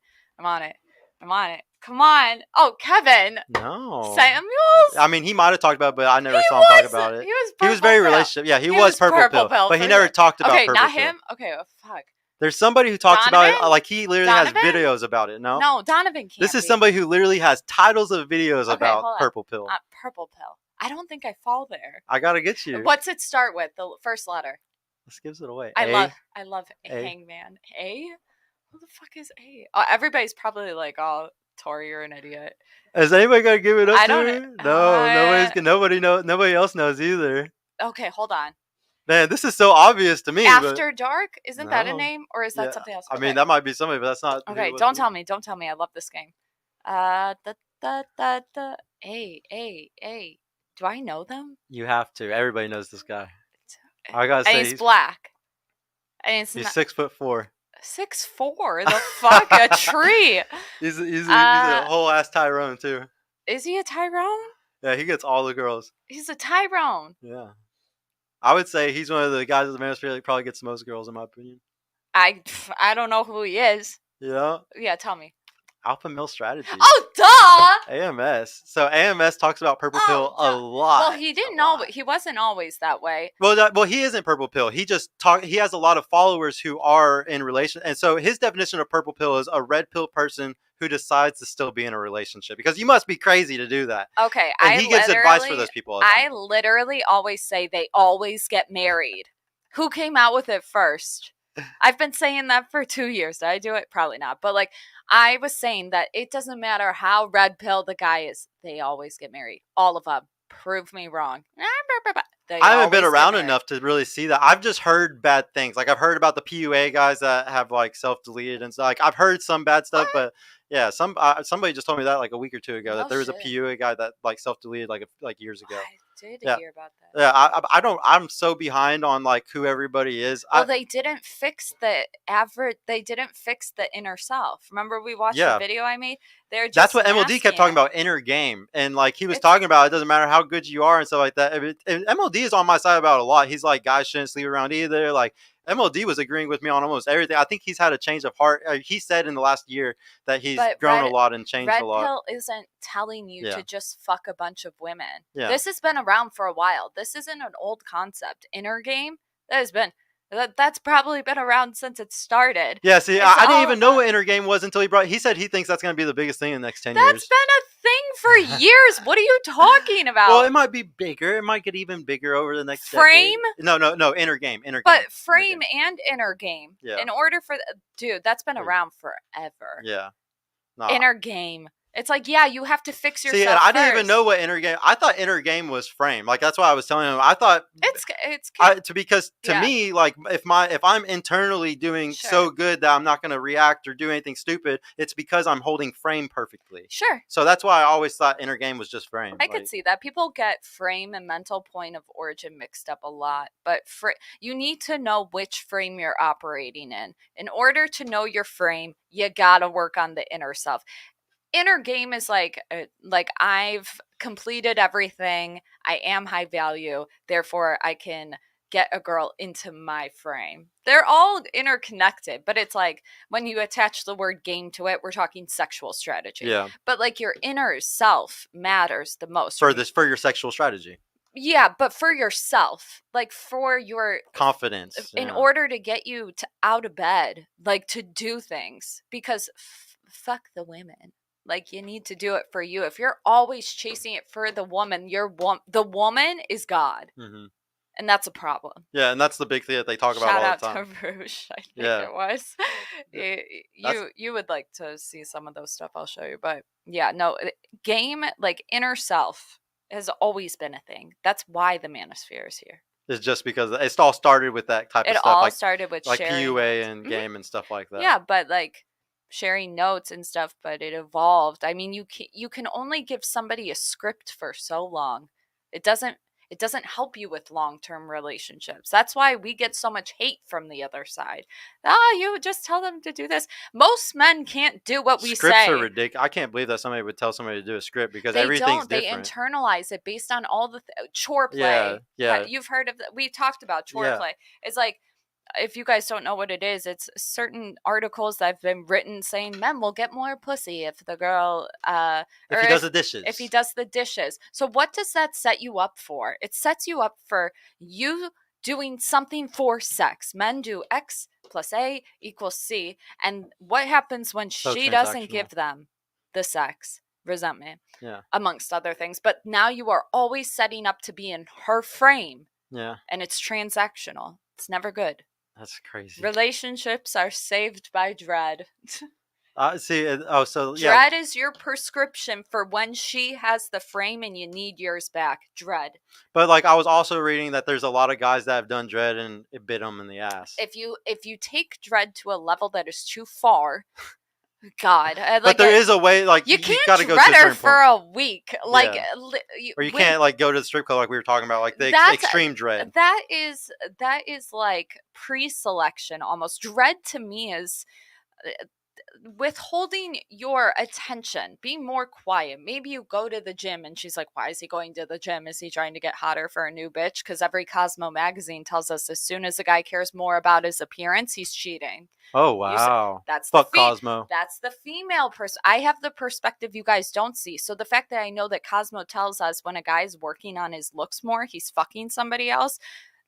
D: Come on. Oh, Kevin.
B: No.
D: Samuels.
B: I mean, he might have talked about it, but I never saw him talk about it. He was very relationship. Yeah, he was purple pill, but he never talked about purple
D: not
B: pill.
D: him. Okay, oh, fuck.
B: There's somebody who talks about it,
D: Donovan?
B: like he literally has
D: Donovan?
B: videos about it. No,
D: No, Donovan can't
B: this is
D: be.
B: somebody who literally has titles of videos
D: Okay,
B: about
D: hold on.
B: Purple Pill.
D: Purple Pill. I don't think I fall there.
B: I gotta get you.
D: What's it start with? The first letter.
B: This gives it away.
D: I
B: A.
D: love
B: A.
D: Hangman. A? Who the fuck is A? Oh, everybody's probably like, oh, Tori, you're an idiot.
B: Is anybody gonna give it up
D: I
B: to
D: don't-
B: her? No, nobody else knows either.
D: Okay, hold on.
B: Man, this is so obvious to me.
D: After Dark? Isn't that a
B: No.
D: name? Or is that
B: Yeah,
D: something else?
B: I
D: Okay.
B: mean, that might be somebody, but that's not. who
D: Okay,
B: it was
D: don't
B: to
D: tell me. Don't tell me. I love this game. A. Do I know them?
B: You have to. Everybody knows this guy. I gotta
D: And
B: say,
D: he's black. And it's
B: he's
D: not
B: 6'4".
D: 6'4". The fuck? A tree.
B: He's a whole ass Tyrone too.
D: Is he a Tyrone?
B: Yeah, he gets all the girls.
D: He's a Tyrone.
B: Yeah, I would say he's one of the guys in the manosphere that probably gets the most girls, in my opinion.
D: I don't know who he is.
B: You know,
D: Yeah, tell me.
B: alpha male strategy.
D: Oh, duh!
B: AMS. So AMS talks about Purple Pill a
D: duh.
B: lot.
D: Well, he didn't know, but he wasn't always that way.
B: Well, he isn't Purple Pill. He just he has a lot of followers who are in relation, and so his definition of Purple Pill is a red pill person who decides to still be in a relationship, because you must be crazy to do that.
D: Okay,
B: And he gives advice for those people all the
D: I
B: time.
D: literally always say they always get married. Who came out with it first? I've been saying that for 2 years. Did I do it? Probably not. But like, I was saying that it doesn't matter how red pill the guy is, they always get married. All of them. Prove me wrong.
B: I haven't been around enough to really see that. I've just heard bad things. Like, I've heard about the PUA guys that have like self-deleted and stuff. Like, I've heard some bad stuff, but yeah, somebody just told me that like a week or two ago, that there was a PUA guy that like self-deleted like years ago.
D: I did
B: Yeah.
D: hear about that.
B: Yeah, I don't. I'm so behind on like who everybody is.
D: Well, they didn't fix the average. They didn't fix the inner self. Remember, we watched
B: Yeah.
D: the video I made. They're just
B: That's what MLD kept talking
D: masking it.
B: about, inner game, and like he was talking about, it doesn't matter how good you are and stuff like that. And MLD is on my side about a lot. He's like, guys shouldn't sleep around either. Like, MLD was agreeing with me on almost everything. I think he's had a change of heart. He said in the last year that he's grown a lot and changed
D: Red
B: a lot.
D: Pill isn't telling you
B: Yeah.
D: to just fuck a bunch of women.
B: Yeah.
D: This has been around for a while. This isn't an old concept. Inner game, that's probably been around since it started.
B: Yeah, see,
D: It's
B: I didn't
D: all
B: even know
D: about-
B: what inner game was until he said he thinks that's going to be the biggest thing in the next 10
D: That's
B: years.
D: been a thing for years. What are you talking about?
B: Well, it might be bigger. It might get even bigger over the next
D: Frame?
B: decade. No, inner game.
D: But frame and inner game.
B: Yeah.
D: In order for dude, that's been
B: Right.
D: around forever.
B: Yeah. Nah.
D: Inner game. It's like, yeah, you have to fix yourself.
B: See, and I didn't even
D: first.
B: know what inner game. I thought inner game was frame. Like, that's why I was telling him. I thought
D: It's
B: because to
D: Yeah.
B: me, like, if I'm internally doing
D: Sure.
B: so good that I'm not going to react or do anything stupid, it's because I'm holding frame perfectly.
D: sure.
B: So that's why I always thought inner game was just frame.
D: I could see that. People get frame and mental point of origin mixed up a lot, but you need to know which frame you're operating in. In order to know your frame, you gotta work on the inner self. Inner game is like I've completed everything. I am high value, therefore I can get a girl into my frame. They're all interconnected, but it's like when you attach the word game to it, we're talking sexual strategy.
B: Yeah.
D: But like your inner self matters the most.
B: For your sexual strategy,
D: Yeah, but for yourself, like for your
B: confidence.
D: in
B: yeah.
D: order to get you to out of bed, like to do things, because fuck the women. Like, you need to do it for you. If you're always chasing it for the woman, the woman is God,
B: Mhm.
D: and that's a problem.
B: Yeah, and that's the big thing that they talk about
D: Shout
B: all
D: out
B: the time.
D: to Rouge, I think
B: Yeah.
D: it was. You would like to see some of those stuff. I'll show you, but yeah, no, game, like inner self has always been a thing. That's why the manosphere is here.
B: It's just because it's all started with that type of
D: It
B: stuff,
D: all
B: like
D: started with sharing
B: PUA
D: notes.
B: and
D: Mhm.
B: game and stuff like that.
D: Yeah, but like sharing notes and stuff, but it evolved. I mean, you can only give somebody a script for so long. It doesn't help you with long-term relationships. That's why we get so much hate from the other side. You just tell them to do this. Most men can't do what we
B: Scripts
D: say.
B: are ridiculous. I can't believe that somebody would tell somebody to do a script, because
D: They
B: everything's
D: don't. They
B: different.
D: internalize it based on all the chore play.
B: Yeah.
D: You've heard of that. We've talked about chore
B: Yeah.
D: play. It's like, if you guys don't know what it is, it's certain articles that have been written saying men will get more pussy if the girl
B: If he does the dishes.
D: if he does the dishes. So what does that set you up for? It sets you up for you doing something for sex. Men do X, plus A equals C. And what happens when
B: So
D: she doesn't
B: transactional.
D: give them the sex? Resentment.
B: Yeah.
D: Amongst other things. But now you are always setting up to be in her frame.
B: Yeah.
D: And it's transactional. It's never good.
B: That's crazy.
D: Relationships are saved by dread.
B: See. So yeah.
D: Dread is your prescription for when she has the frame and you need yours back. Dread.
B: But like, I was also reading that there's a lot of guys that have done dread and it bit them in the ass.
D: If you take dread to a level that is too far, God,
B: but there is a way, like
D: you
B: you
D: can't
B: gotta go to a
D: dread her
B: certain
D: for
B: point.
D: a week, like,
B: Or you can't like go to the strip club like we were talking about, like the extreme dread.
D: That is like pre-selection almost. Dread to me is withholding your attention, being more quiet. Maybe you go to the gym and she's like, why is he going to the gym? Is he trying to get hotter for a new bitch? Because every Cosmo magazine tells us as soon as a guy cares more about his appearance, he's cheating.
B: Oh wow.
D: That's
B: Fuck Cosmo.
D: That's the female person. I have the perspective you guys don't see. So the fact that I know that Cosmo tells us when a guy's working on his looks more, he's fucking somebody else.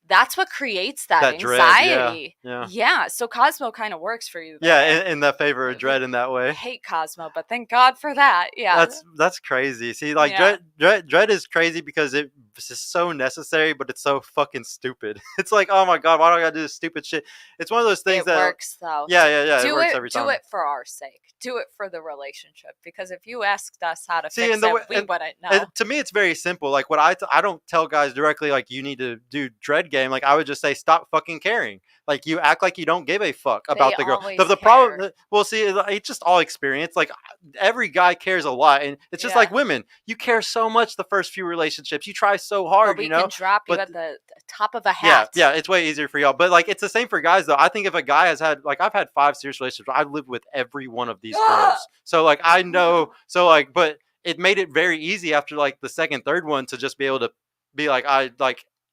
D: That's what creates that anxiety.
B: Dread,
D: yeah. So Cosmo kind of works for you.
B: Yeah, in that favor of dread in that way.
D: I hate Cosmo, but thank God for that. Yeah.
B: That's crazy. See, like dread is crazy because it's just so necessary, but it's so fucking stupid. It's like, oh my God, why do I gotta do this stupid shit? It's one of those things that
D: works though.
B: Yeah. It works every time.
D: Do it for our sake. Do it for the relationship. Because if you asked us how to fix it, we wouldn't know.
B: To me, it's very simple. Like what I don't tell guys directly, like you need to do dread game. Like I would just say, stop fucking caring. Like you act like you don't give a fuck about the girl. The problem, well, see, it's just all experience. Like every guy cares a lot, and it's just like women. You care so much the first few relationships. You try so hard,
D: we can drop you at the top of a hat.
B: Yeah, it's way easier for y'all. But like, it's the same for guys though. I think if a guy has had, like, I've had 5 serious relationships. I've lived with every one of these girls, so like I know. So like, but it made it very easy after like the second, third one to just be able to be like,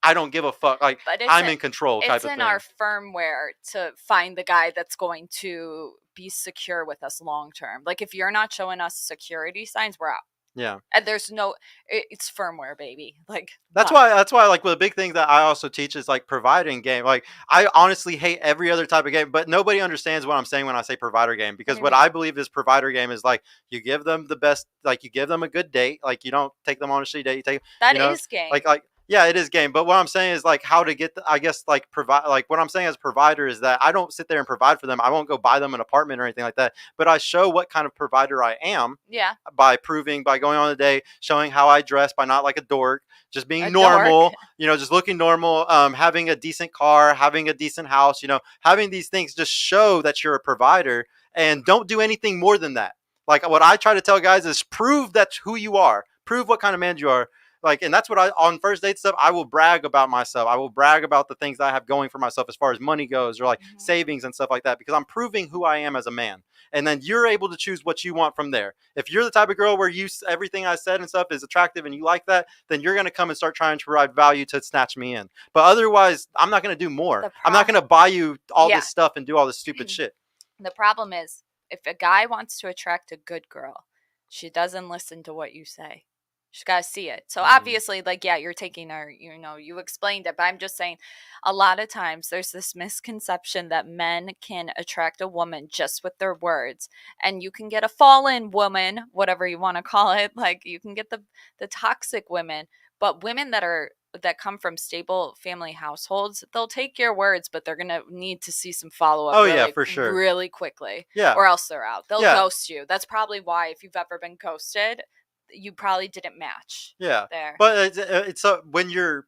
B: I don't give a fuck. Like I'm in control. Type of thing.
D: It's in our firmware to find the guy that's going to be secure with us long term. Like if you're not showing us security signs, we're out.
B: Yeah.
D: And there's no, it's firmware, baby. Like
B: that's why like the big thing that I also teach is like providing game. Like I honestly hate every other type of game, but nobody understands what I'm saying when I say provider game, because what I believe is provider game is like you give them the best, like you give them a good date, like you don't take them on a shitty date. You take
D: that is game.
B: Like yeah, it is game. But what I'm saying is like how to get I guess like provide, like what I'm saying as provider is that I don't sit there and provide for them. I won't go buy them an apartment or anything like that. But I show what kind of provider I am.
D: Yeah.
B: By going on a day, showing how I dress by not like a dork, just being normal, just looking normal, having a decent car, having a decent house, having these things just show that you're a provider, and don't do anything more than that. Like what I try to tell guys is prove that's who you are. Prove what kind of man you are. Like, and that's what on first date stuff, I will brag about myself. I will brag about the things that I have going for myself as far as money goes, or like savings and stuff like that, because I'm proving who I am as a man. And then you're able to choose what you want from there. If you're the type of girl where everything I said and stuff is attractive and you like that, then you're going to come and start trying to provide value to snatch me in. But otherwise, I'm not going to do more. I'm not going to buy you all this stuff and do all this stupid shit.
D: The problem is, if a guy wants to attract a good girl, she doesn't listen to what you say. She's got to see it. So obviously, like, yeah, you're taking her, you explained it, but I'm just saying a lot of times there's this misconception that men can attract a woman just with their words, and you can get a fallen woman, whatever you want to call it. Like you can get the toxic women, but women that come from stable family households, they'll take your words, but they're going to need to see some follow-up.
B: Oh, yeah, for sure.
D: Really quickly.
B: Yeah.
D: Or else they're out. They'll ghost you. That's probably why, if you've ever been ghosted, you probably didn't match.
B: Yeah.
D: There.
B: But it's when you're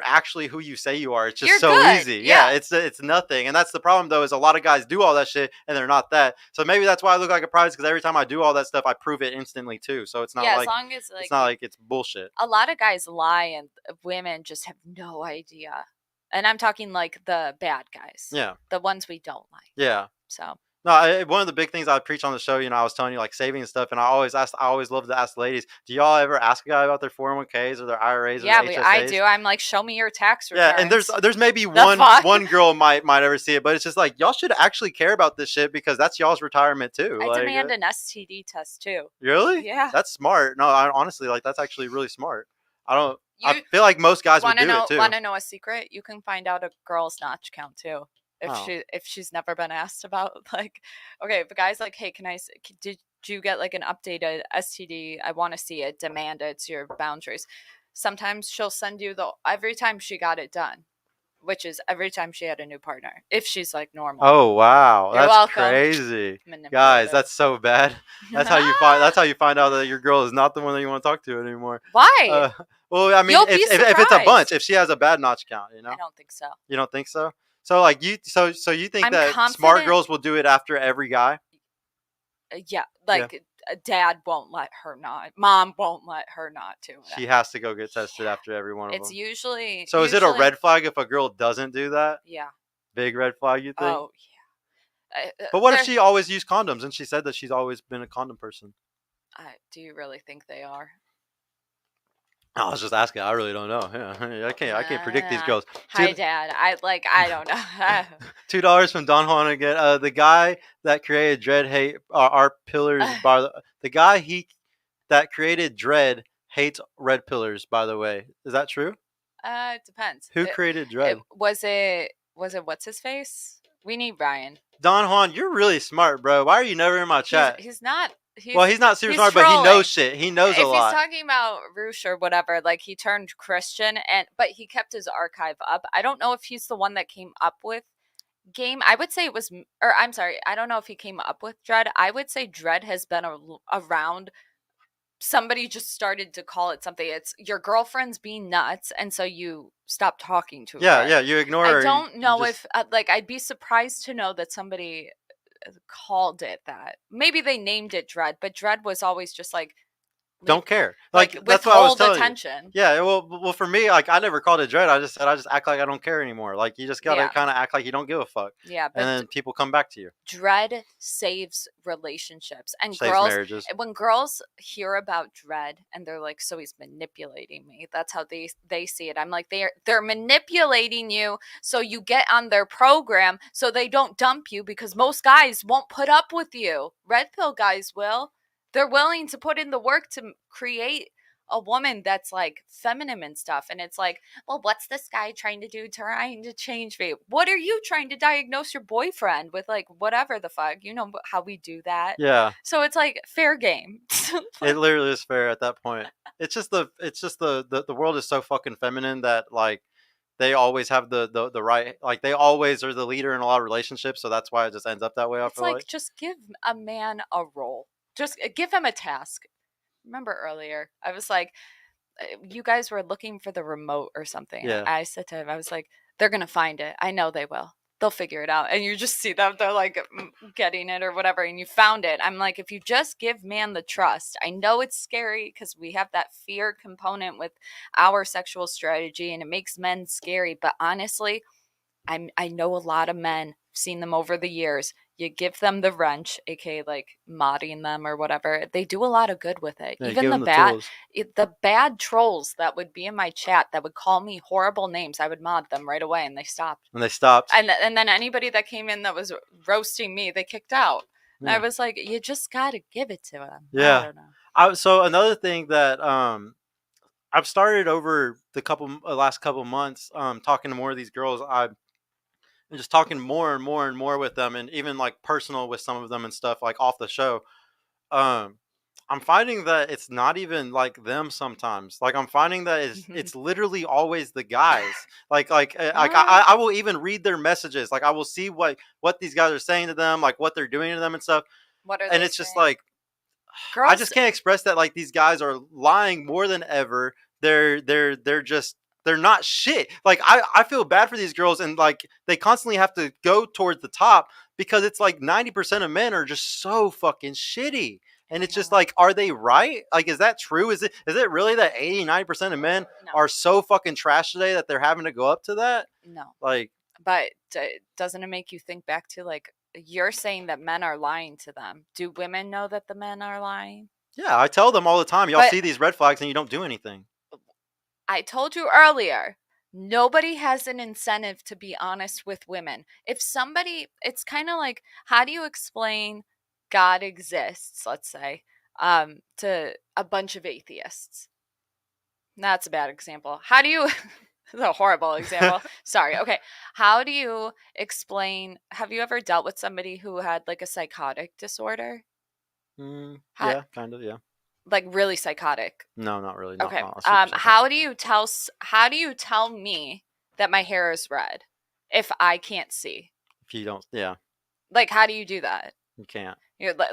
B: actually who you say you are, it's just
D: you're
B: so
D: good.
B: Easy. Yeah. It's nothing. And that's the problem though, is a lot of guys do all that shit and they're not that. So maybe that's why I look like a prize, because every time I do all that stuff, I prove it instantly too. So it's not
D: as long as
B: it's not like it's bullshit.
D: A lot of guys lie and women just have no idea. And I'm talking like the bad guys.
B: Yeah.
D: The ones we don't like.
B: Yeah.
D: So.
B: No, one of the big things I preach on the show, I was telling you, like saving and stuff, and I always love to ask ladies, do y'all ever ask a guy about their 401ks or their IRAs or their HSAs?
D: I do. I'm like, show me your tax returns.
B: Yeah, and there's maybe one girl might ever see it, but it's just like, y'all should actually care about this shit, because that's y'all's retirement too.
D: I demand an STD test too.
B: Really?
D: Yeah.
B: That's smart. No, honestly, like that's actually really smart. I feel like most guys would do it too.
D: Want to know a secret? You can find out a girl's notch count too. if she's never been asked about, like, okay, if a guy's like, hey, did you get like an updated STD? I want to see it. Demand it. It's your boundaries. Sometimes she'll send you every time she got it done, which is every time she had a new partner. If she's like normal.
B: Oh wow,
D: You're
B: that's
D: welcome.
B: crazy, guys.
D: Manipulative.
B: That's so bad. That's how you find out that your girl is not the one that you want to talk to anymore.
D: Why?
B: Well, I mean,
D: You'll be
B: if it's a bunch,
D: surprised.
B: if she has a bad notch count, you know.
D: I don't think so.
B: You don't think so? So like so you think
D: I'm
B: that smart
D: confident-
B: girls will do it after every guy?
D: Yeah, like dad won't let her not. Mom won't let her not to.
B: She has to go get tested after every one of
D: It's
B: them.
D: usually.
B: So is it a red flag if a girl doesn't do that?
D: Yeah.
B: Big red flag, you think?
D: Oh yeah.
B: But what if she always used condoms and she said that she's always been a condom person?
D: Do you really think they are?
B: I was just asking. I really don't know. Yeah, I can't predict these girls.
D: Hi, Dad. I don't know.
B: $2 from Don Juan again. The guy that created Dread hate our pillars. The guy that created Dread hates red pillars. By the way, is that true?
D: It depends.
B: Who created Dread?
D: Was it what's his face? We need Ryan.
B: Don Juan, you're really smart, bro. Why are you never in my chat?
D: He's not.
B: He's not super smart,
D: trolling.
B: but he knows shit. He knows a lot.
D: If he's talking about Roosh or whatever, like he turned Christian, but he kept his archive up. I don't know if he's the one that came up with Game. I would say it was, or I'm sorry, I don't know if he came up with Dread. I would say Dread has been around. Somebody just started to call it something. It's your girlfriend's being nuts, and so you stop talking to her.
B: Yeah, you ignore her.
D: I don't know if, I'd be surprised to know that somebody called it that. Maybe they named it Dread, but Dread was always just like,
B: don't care. Like that's what I was telling you. Yeah, well, for me, like I never called it Dread. I just said I just act like I don't care anymore. Like you just gotta kind of act like you don't give a fuck.
D: Yeah, but
B: and then people come back to you.
D: Dread saves relationships and
B: saves marriages.
D: When girls hear about Dread and they're like, so he's manipulating me. That's how they see it. I'm like, they're manipulating you so you get on their program so they don't dump you, because most guys won't put up with you. Red pill guys will. They're willing to put in the work to create a woman that's like feminine and stuff. And it's like, well, what's this guy trying to do? Trying to change me. What are you trying to diagnose your boyfriend with? Like, whatever the fuck. You know how we do that.
B: Yeah.
D: So it's like fair game.
B: It literally is fair at that point. It's just the world is so fucking feminine that like they always have the right, like they always are the leader in a lot of relationships. So that's why it just ends up that way. I feel like
D: just give a man a role. Just give him a task. Remember earlier, I was like, you guys were looking for the remote or something.
B: Yeah.
D: I said to him, I was like, they're going to find it. I know they will. They'll figure it out. And you just see them. They're like getting it or whatever. And you found it. I'm like, if you just give man the trust, I know it's scary because we have that fear component with our sexual strategy and it makes men scary. But honestly, I know a lot of men, seen them over the years. You give them the wrench, aka like modding them or whatever. They do a lot of good with it.
B: Yeah,
D: even the bad trolls that would be in my chat that would call me horrible names, I would mod them right away, and they stopped. And then anybody that came in that was roasting me, they kicked out. Yeah. And I was like, you just gotta give it to them.
B: Yeah.
D: I don't know.
B: So another thing that I've started over the last couple months, talking to more of these girls. And just talking more and more and more with them, and even like personal with some of them and stuff, like off the show. I'm finding that it's not even like them sometimes. Like I'm finding that it's literally always the guys. I will even read their messages. Like I will see what these guys are saying to them, like what they're doing to them and stuff.
D: And
B: it's just like, girls, I just can't express that. Like these guys are lying more than ever. They're not shit. Like I feel bad for these girls, and like they constantly have to go towards the top because it's like 90% of men are just so fucking shitty. And it's just like, are they right? Like, is that true? Is it really that 80-90% of men are so fucking trash today that they're having to go up to that?
D: No.
B: Like,
D: but doesn't it make you think back to like, you're saying that men are lying to them. Do women know that the men are lying?
B: Yeah, I tell them all the time. Y'all see these red flags and you don't do anything.
D: I told you earlier, nobody has an incentive to be honest with women. If somebody, it's kind of like, how do you explain God exists, let's say, to a bunch of atheists? That's a bad example. How do you This is a horrible example. Sorry. Okay. How do you explain? Have you ever dealt with somebody who had like a psychotic disorder?
B: Yeah, kind of. Yeah.
D: Like really psychotic.
B: No, not really. Not,
D: Okay.
B: not super psychotic.
D: How do you tell me that my hair is red if I can't see?
B: If you don't, yeah,
D: Like, how do you do that?
B: you can't.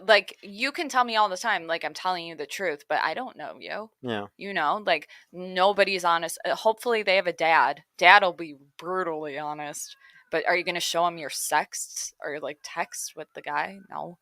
D: Like, you can tell me all the time, like, I'm telling you the truth, but I don't know you.
B: Yeah.
D: You know, like, nobody's honest. Hopefully they have a dad. Dad will be brutally honest. But are you going to show him your sex or, like, text with the guy? No.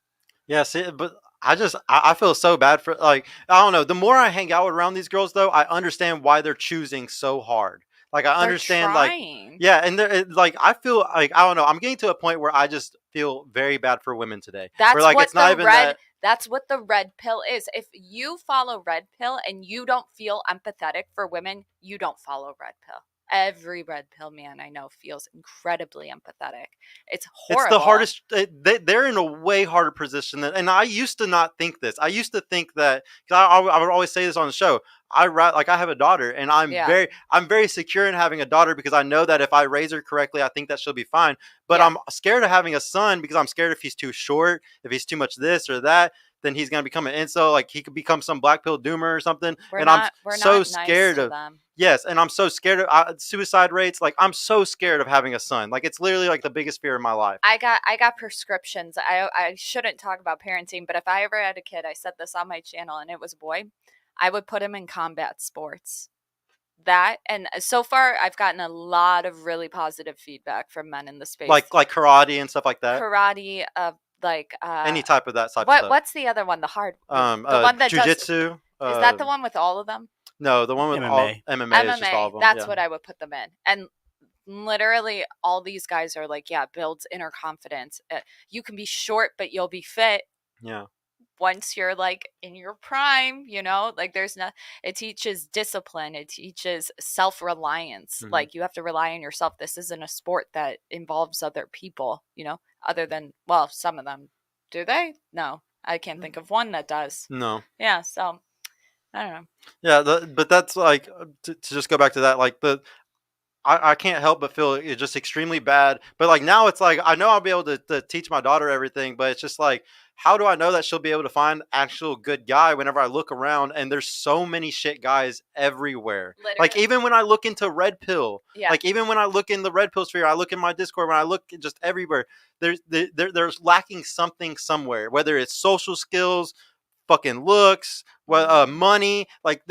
B: Yeah, see, but I feel so bad for, like, I don't know. The more I hang out around these girls, though, I understand why they're choosing so hard. Like, I
D: They're
B: understand,
D: trying.
B: like, yeah, and like, I feel like, I don't know. I'm getting to a point where I just feel very bad for women today.
D: That's
B: where, like,
D: what
B: it's not even that.
D: That's what the red pill is. If you follow red pill and you don't feel empathetic for women, you don't follow red pill. Every red pill man I know feels incredibly empathetic. It's horrible.
B: It's the hardest. They're in a way harder position and I used to not think this. I used to think that, because I would always say this on the show. I have a daughter, and I'm very secure in having a daughter because I know that if I raise her correctly, I think that she'll be fine. But I'm scared of having a son because I'm scared if he's too short, if he's too much this or that, then he's gonna become an incel. Like, he could become some black pill doomer or something. I'm so scared of them. Yes, and I'm so scared of suicide rates. Like, I'm so scared of having a son. Like, it's literally like the biggest fear of my life.
D: I got prescriptions. I shouldn't talk about parenting, but if I ever had a kid, I said this on my channel, and it was a boy, I would put him in combat sports. That, and so far I've gotten a lot of really positive feedback from men in the space.
B: Like karate and stuff like that.
D: Karate, like
B: any type of that type of stuff.
D: What's the other one? The hard the one that
B: jiu-jitsu.
D: Is that the one with all of them?
B: No, the one with
E: MMA.
B: MMA is just all of them.
D: That's what I would put them in. And literally all these guys are like, yeah, builds inner confidence. You can be short, but you'll be fit.
B: Yeah.
D: Once you're like in your prime, you know, like it teaches discipline. It teaches self-reliance.
B: Mm-hmm.
D: Like, you have to rely on yourself. This isn't a sport that involves other people, you know, other than, well, some of them. Do they? No, I can't think of one that does.
B: No.
D: Yeah. So I don't know.
B: Yeah. But that's like, to just go back to that, like I can't help but feel it's just extremely bad. But like, now it's like, I know I'll be able to teach my daughter everything, but it's just like, how do I know that she'll be able to find actual good guy whenever I look around and there's so many shit guys everywhere? Literally. Like, even when I look into red pill, like, even when I look in the red pill sphere, I look in my Discord, when I look just everywhere, there's lacking something somewhere, whether it's social skills, fucking looks, money. Like,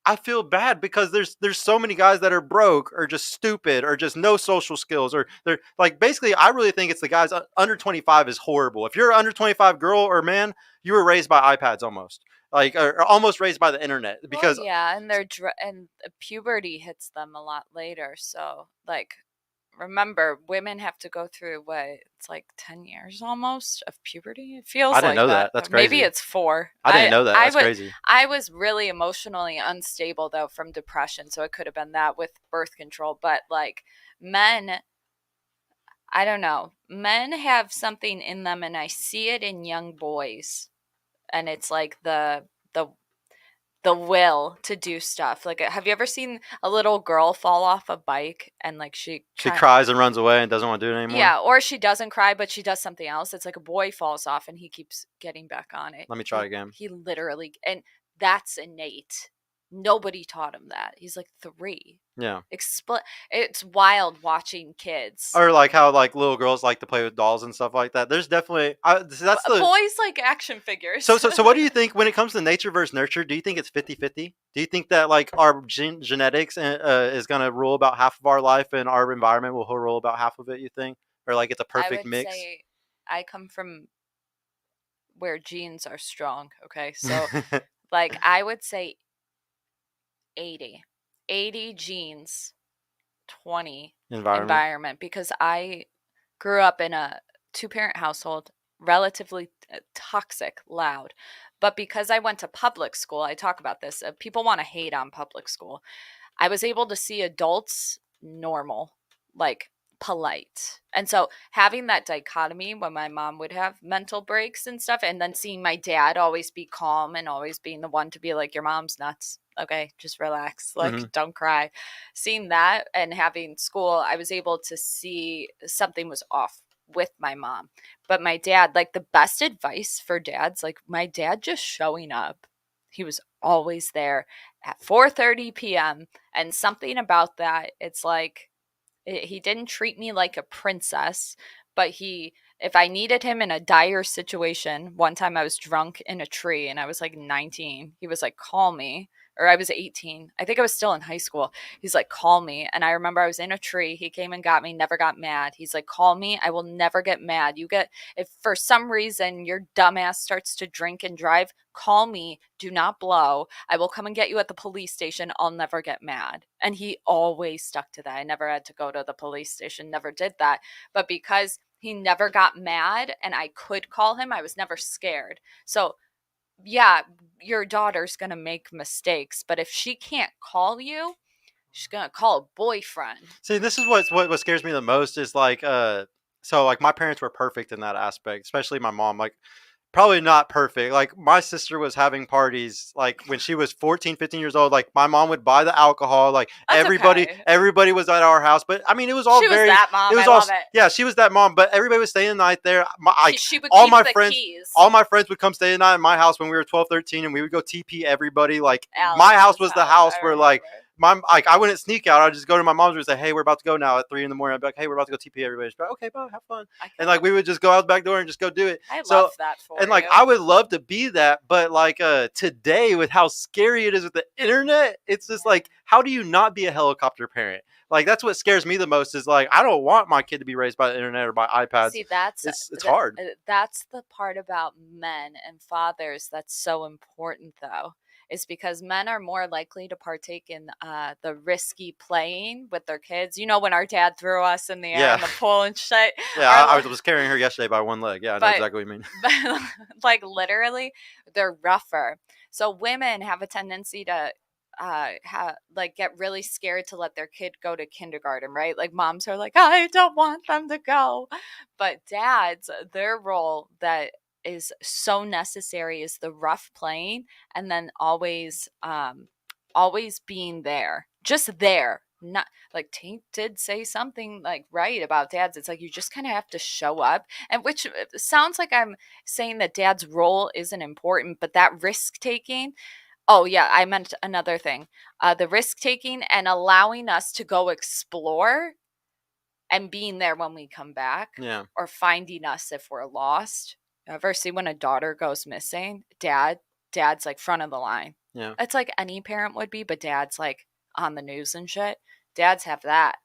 B: I feel bad because there's so many guys that are broke or just stupid or just no social skills, or they're like, basically, I really think it's the guys under 25 is horrible. If you're an under 25 girl or man, you were raised by iPads almost, like, or almost raised by the internet, because
D: and puberty hits them a lot later. So, like, remember, women have to go through it's like 10 years almost of puberty. It feels like
B: I didn't know that. That's crazy.
D: Maybe it's 4.
B: I didn't know that. That's crazy.
D: I was really emotionally unstable, though, from depression. So it could have been that with birth control. But, like, men, I don't know. Men have something in them, and I see it in young boys. And it's like the will to do stuff. Like, have you ever seen a little girl fall off a bike and, like, she
B: cries and runs away and doesn't want to do it anymore?
D: Yeah, or she doesn't cry, but she does something else. It's like a boy falls off and he keeps getting back on it.
B: Let me try again.
D: He literally, and that's innate. Nobody taught him that. He's like 3.
B: Yeah.
D: It's wild watching kids.
B: Or like how, like, little girls like to play with dolls and stuff like that. There's definitely
D: boys like action figures.
B: So what do you think when it comes to nature versus nurture? Do you think it's 50-50? Do you think that, like, our genetics is going to rule about half of our life and our environment will rule about half of it, you think? Or, like, it's a perfect mix?
D: Say I come from where genes are strong, okay? So like, I would say 80 genes, 20 environment, because I grew up in a 2-parent household, relatively toxic, loud. But because I went to public school, I talk about this. People want to hate on public school. I was able to see adults normal, like polite. And so having that dichotomy when my mom would have mental breaks and stuff, and then seeing my dad always be calm and always being the one to be like, your mom's nuts. Okay, just relax. Like, don't cry. Seeing that and having school, I was able to see something was off with my mom. But my dad, like, the best advice for dads, like my dad just showing up. He was always there at 4:30 p.m. And something about that, it's like, he didn't treat me like a princess, but if I needed him in a dire situation, one time I was drunk in a tree and I was like 19. He was like, call me. Or I was 18. I think I was still in high school. He's like, call me. And I remember I was in a tree. He came and got me, never got mad. He's like, call me. I will never get mad. If for some reason your dumbass starts to drink and drive, call me. Do not blow. I will come and get you at the police station. I'll never get mad. And he always stuck to that. I never had to go to the police station, never did that. But because he never got mad and I could call him, I was never scared. So yeah, your daughter's going to make mistakes, but if she can't call you, she's going to call a boyfriend.
B: See, this is what scares me the most is like, so like my parents were perfect in that aspect, especially my mom. Like, probably not perfect. Like, my sister was having parties like when she was 14, 15 years old. Like, my mom would buy the alcohol. Like,
D: That's okay.
B: everybody was at our house. But I mean, it was all
D: She was
B: very.
D: that mom.
B: It was
D: I
B: all,
D: love it.
B: Yeah, she was that mom. But everybody was staying the night there.
D: She would
B: all
D: keep
B: my
D: the
B: friends,
D: keys.
B: all my friends would come stay the night at my house when we were 12, 13, and we would go TP everybody. Like, my
D: Alex's
B: house was the house
D: I
B: where
D: remember.
B: like. I wouldn't sneak out. I'd just go to my mom's room and say, hey, we're about to go now at 3 in the morning. I'd be like, hey, we're about to go TP everybody. She'd be like, okay, bye, have fun. And like, we would just go out the back door and just go do it.
D: I love that for
B: and like,
D: you.
B: I would love to be that, but like, today with how scary it is with the internet, it's just like, how do you not be a helicopter parent? Like, that's what scares me the most is like, I don't want my kid to be raised by the internet or by iPads.
D: See,
B: it's hard.
D: That's the part about men and fathers that's so important, though, is because men are more likely to partake in the risky playing with their kids. You know, when our dad threw us in the air in the pool and shit.
B: Yeah, I was carrying her yesterday by one leg. Yeah, I know exactly what you mean.
D: But like, literally, they're rougher. So women have a tendency to get really scared to let their kid go to kindergarten, right? Like, moms are like, I don't want them to go. But dads, their role that is so necessary is the rough playing, and then always being there, just there. Not like Tank did say something like right about dads. It's like, you just kind of have to show up, and which sounds like I'm saying that dad's role isn't important, but that risk taking. Oh yeah, I meant another thing. The risk taking and allowing us to go explore and being there when we come back.
B: Yeah.
D: Or finding us if we're lost. Ever see when a daughter goes missing? Dad's like front of the line.
B: Yeah.
D: It's like any parent would be, but dad's like on the news and shit. Dads have that.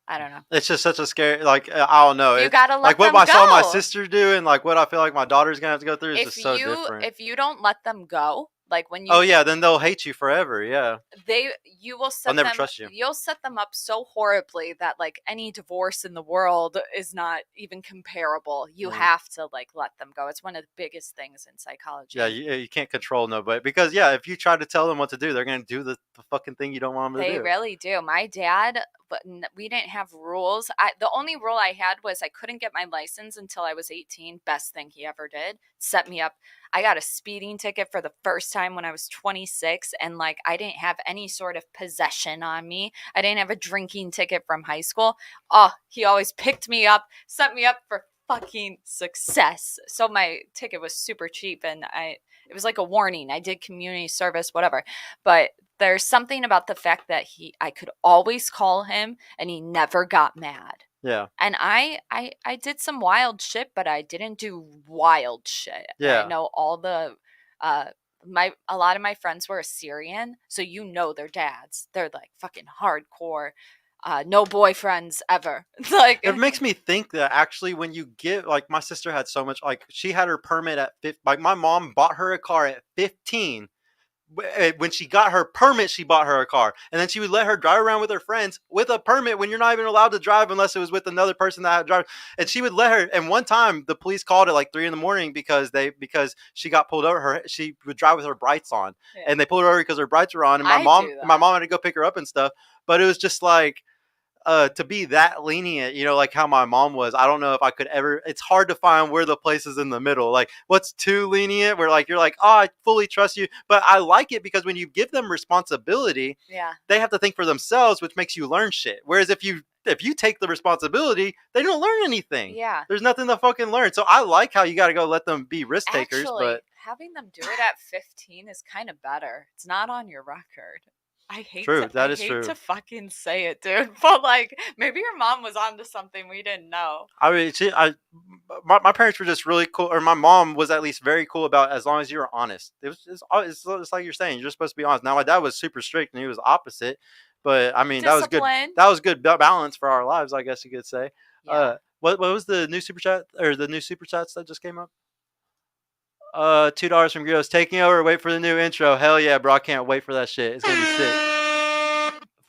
D: I don't know.
B: It's just such a scary, like, I don't know.
D: You gotta let
B: like what
D: them
B: I saw my
D: go.
B: sister do and like what I feel like my daughter's gonna have to go through is just so different.
D: If you don't let them go, like when you
B: Oh yeah, then they'll hate you forever. Yeah.
D: You will set
B: I'll never
D: them,
B: trust you.
D: You'll set them up so horribly that like any divorce in the world is not even comparable. You have to like let them go. It's one of the biggest things in psychology.
B: Yeah, you can't control nobody because if you try to tell them what to do, they're gonna do the fucking thing you don't want them to do.
D: They really do. My dad, but we didn't have rules. The only rule I had was I couldn't get my license until I was 18. Best thing he ever did. Set me up. I got a speeding ticket for the first time when I was 26, and like I didn't have any sort of possession on me. I didn't have a drinking ticket from high school. Oh, he always picked me up, set me up for fucking success. So my ticket was super cheap, and it was like a warning. I did community service, whatever. But there's something about the fact that I could always call him and he never got mad.
B: Yeah.
D: And I did some wild shit, but I didn't do wild shit.
B: Yeah.
D: I know all the a lot of my friends were Assyrian, so their dads. They're like fucking hardcore. No boyfriends ever. Like,
B: it makes me think that actually when you get like my sister had so much, like she had her permit at 15, like my mom bought her a car at 15. When she got her permit, she bought her a car, and then she would let her drive around with her friends with a permit when you're not even allowed to drive unless it was with another person that had drive. And she would let her. And one time, the police called at like 3 a.m. because she got pulled over. She would drive with her brights on, and they pulled her over because her brights were on. And my mom had to go pick her up and stuff. But it was just like, to be that lenient, like how my mom was. I don't know if I could ever. It's hard to find where the place is in the middle. Like, what's too lenient? Where like you're like, oh, I fully trust you, but I like it because when you give them responsibility,
D: Yeah.
B: they have to think for themselves, which makes you learn shit. Whereas if you take the responsibility, they don't learn anything.
D: Yeah.
B: There's nothing to fucking learn. So I like how you got to go let them be risk takers.
D: Actually,
B: But
D: having them do it at 15 is kind of better. It's not on your record. I hate
B: True,
D: to,
B: that
D: I
B: is
D: hate
B: true.
D: to fucking say it, dude. But like, maybe your mom was onto something we didn't know.
B: I mean, my parents were just really cool, or my mom was at least very cool about as long as you were honest. It's like you're saying, you're just supposed to be honest. Now my dad was super strict and he was opposite, but I mean that was good.
D: Discipline.
B: That was good balance for our lives, I guess you could say.
D: Yeah.
B: What was the new super chat or the new super chats that just came up? $2 from Grills taking over. Wait for the new intro. Hell yeah, bro! I can't wait for that shit. It's gonna be sick.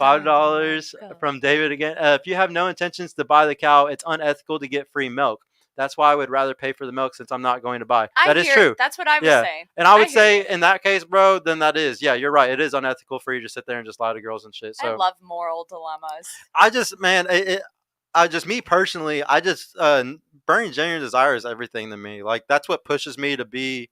B: $5 from David again. If you have no intentions to buy the cow, it's unethical to get free milk. That's why I would rather pay for the milk since I'm not going to buy. That is true.
D: That's what I was
B: Yeah.
D: saying.
B: And I would
D: hear
B: say
D: you.
B: in that case, bro, then that is, yeah, you're right. It is unethical for you to sit there and just lie to girls and shit. So
D: I love moral dilemmas.
B: I just, man, me personally, I just, burning genuine desire is everything to me. Like, that's what pushes me to be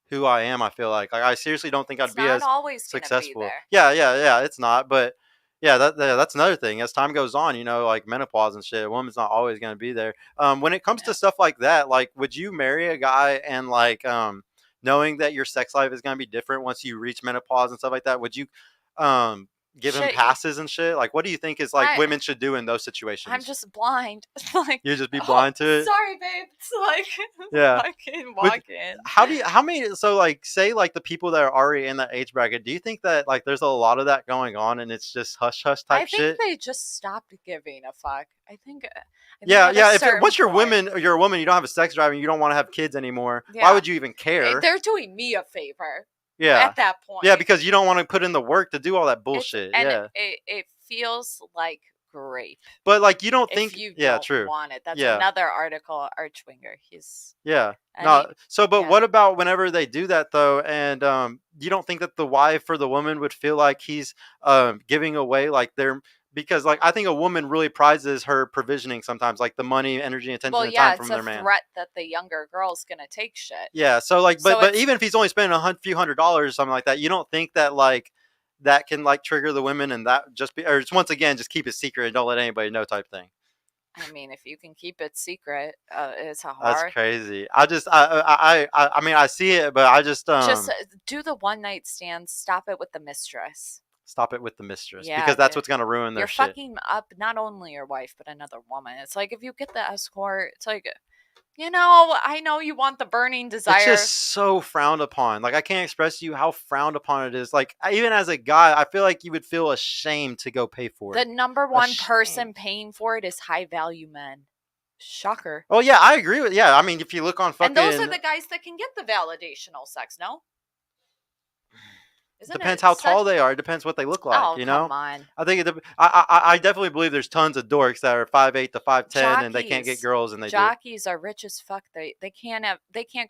B: who I am, I feel like. I seriously don't think I'd
D: It's
B: be
D: not
B: as
D: always gonna be
B: successful.
D: there.
B: Yeah, it's not. But yeah, that's another thing. As time goes on, like menopause and shit, a woman's not always going to be there. When it comes to stuff like that, like, would you marry a guy and like, knowing that your sex life is going to be different once you reach menopause and stuff like that? Would you, give him passes and shit? Like, what do you think is like women should do in those situations?
D: I'm just blind. Like,
B: you just be blind to it.
D: Sorry, babe. It's like,
B: yeah.
D: fucking walk in.
B: How many? So like, say like the people that are already in that age bracket. Do you think that like there's a lot of that going on and it's just hush hush type shit?
D: I think they just stopped giving a fuck. I think
B: yeah. Once you're a woman, you don't have a sex drive and you don't want to have kids anymore. Yeah. Why would you even care?
D: They're doing me a favor.
B: Yeah.
D: At that point.
B: Yeah, because you don't want to put in the work to do all that bullshit.
D: It feels like grape.
B: But like you don't think
D: true. Want it. That's another article, Archwinger. He's
B: what about whenever they do that though, and you don't think that the wife or the woman would feel like he's giving away like their, because like I think a woman really prizes her provisioning sometimes, like the money, energy, attention, and time from their man.
D: Well, yeah, it's a threat that the younger girl's gonna take shit.
B: Yeah, so like, but even if he's only spending a few $100s or something like that, you don't think that like that can like trigger the women and that just be, or it's once again just keep it secret and don't let anybody know type thing.
D: I mean, if you can keep it secret, it's hard.
B: That's crazy. I mean, I see it, but I just
D: do the one night stand. Stop it with the mistress.
B: Stop it with the mistress, because that's what's gonna ruin their shit.
D: You're fucking up not only your wife but another woman. It's like if you get the escort, it's like, I know you want the burning desire.
B: It's just so frowned upon. Like I can't express to you how frowned upon it is. Like even as a guy, I feel like you would feel ashamed to go pay for it.
D: The number one person paying for it is high value men. Shocker.
B: Oh yeah, I agree with. Yeah, I mean, if you look on fucking,
D: and those are the guys that can get the validational sex. No.
B: Depends how tall they are. It depends what they look like.
D: Oh, come on.
B: I think I definitely believe there's tons of dorks that are 5'8" to 5'10" and they can't get girls, and
D: jockeys are rich as fuck. They can't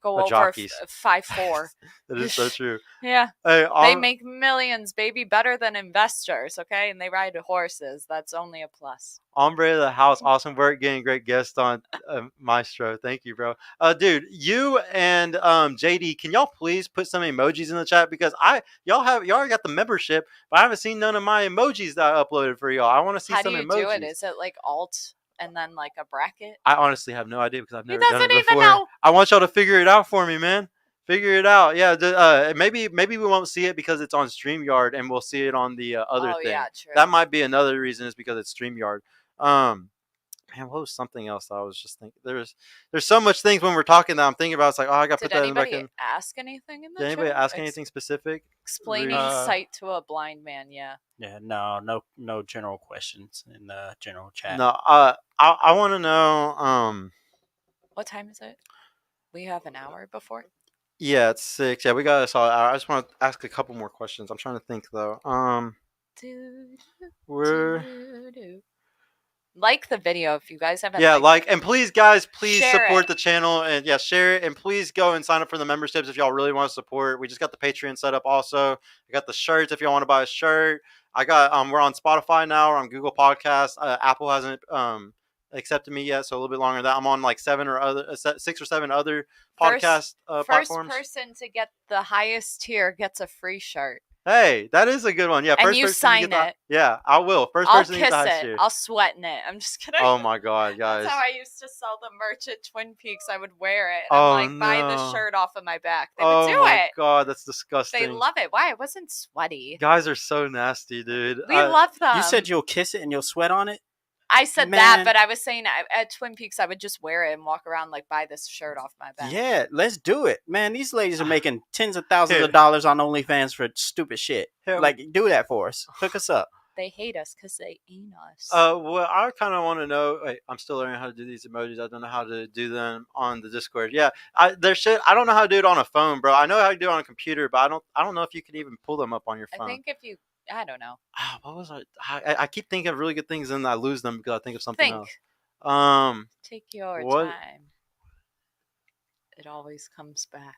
D: go over 5'4".
B: That is so true.
D: Yeah, they make millions, baby, better than investors. Okay, and they ride horses. That's only a plus.
B: Ombre of the house, awesome work, getting great guest on Maestro. Thank you, bro. Dude, you and JD, can y'all please put some emojis in the chat, because y'all already got the membership, but I haven't seen none of my emojis that I uploaded for y'all. I want to see some emojis. How do you do it?
D: Is it like alt and then like a bracket?
B: I honestly have no idea because I've never done it before. Even know. I want y'all to figure it out for me, man. Figure it out. Yeah, maybe we won't see it because it's on StreamYard and we'll see it on the other thing.
D: Yeah, true.
B: That might be another reason, is because it's StreamYard. Man, what was something else I was just thinking? There's so much things when we're talking that I'm thinking about. It's like, I got to put that in back in.
D: Did anybody ask anything in the chat?
B: Did anybody ask anything specific?
D: Explaining sight to a blind man, yeah.
E: Yeah, no general questions in the general chat.
B: No, I want to know.
D: What time is it? We have an hour before.
B: Yeah, it's 6. Yeah, we got a solid hour. I just want to ask a couple more questions. I'm trying to think though.
D: like the video if you guys haven't.
B: Yeah,
D: liked it.
B: and please, guys, please
D: Share
B: support
D: it.
B: the channel and share it. And please go and sign up for the memberships if y'all really want to support. We just got the Patreon set up. Also, I got the shirts if y'all want to buy a shirt. I got we're on Spotify now. We're on Google Podcasts. Apple hasn't accepted me yet, so a little bit longer than that. I'm on like 6 or 7 other podcast platforms.
D: First person to get the highest tier gets a free shirt.
B: Hey, that is a good one. Yeah,
D: And
B: first
D: you
B: person
D: sign
B: to get
D: it.
B: Yeah, I will. First
D: I'll
B: person to
D: kiss
B: get the highest
D: it.
B: tier.
D: I'll sweat in it. I'm just kidding.
B: Oh my god, guys.
D: That's how I used to sell the merch at Twin Peaks. I would wear it.
B: Oh,
D: I'm like, buy the
B: no.
D: shirt off of my back. They
B: Oh
D: would do
B: my
D: it.
B: god, that's disgusting.
D: They love it. Why? It wasn't sweaty.
B: Guys are so nasty, dude.
D: We love them.
E: You said you'll kiss it and you'll sweat on it?
D: I said
E: Man.
D: that, but I was saying at Twin Peaks, I would just wear it and walk around like, buy this shirt off my back.
E: Yeah, let's do it. Man, these ladies are making tens of thousands of dollars on OnlyFans for stupid shit. Like, do that for us. Hook us up.
D: They hate us because they ain't us.
B: Well, I kind of want to know. Wait, I'm still learning how to do these emojis. I don't know how to do them on the Discord. Yeah, there's shit. I don't know how to do it on a phone, bro. I know how to do it on a computer, but I don't know if you can even pull them up on your phone.
D: I think if you, I don't know.
B: What was I keep thinking of really good things and I lose them because I think of something else.
D: Take your
B: what?
D: time. It always comes back.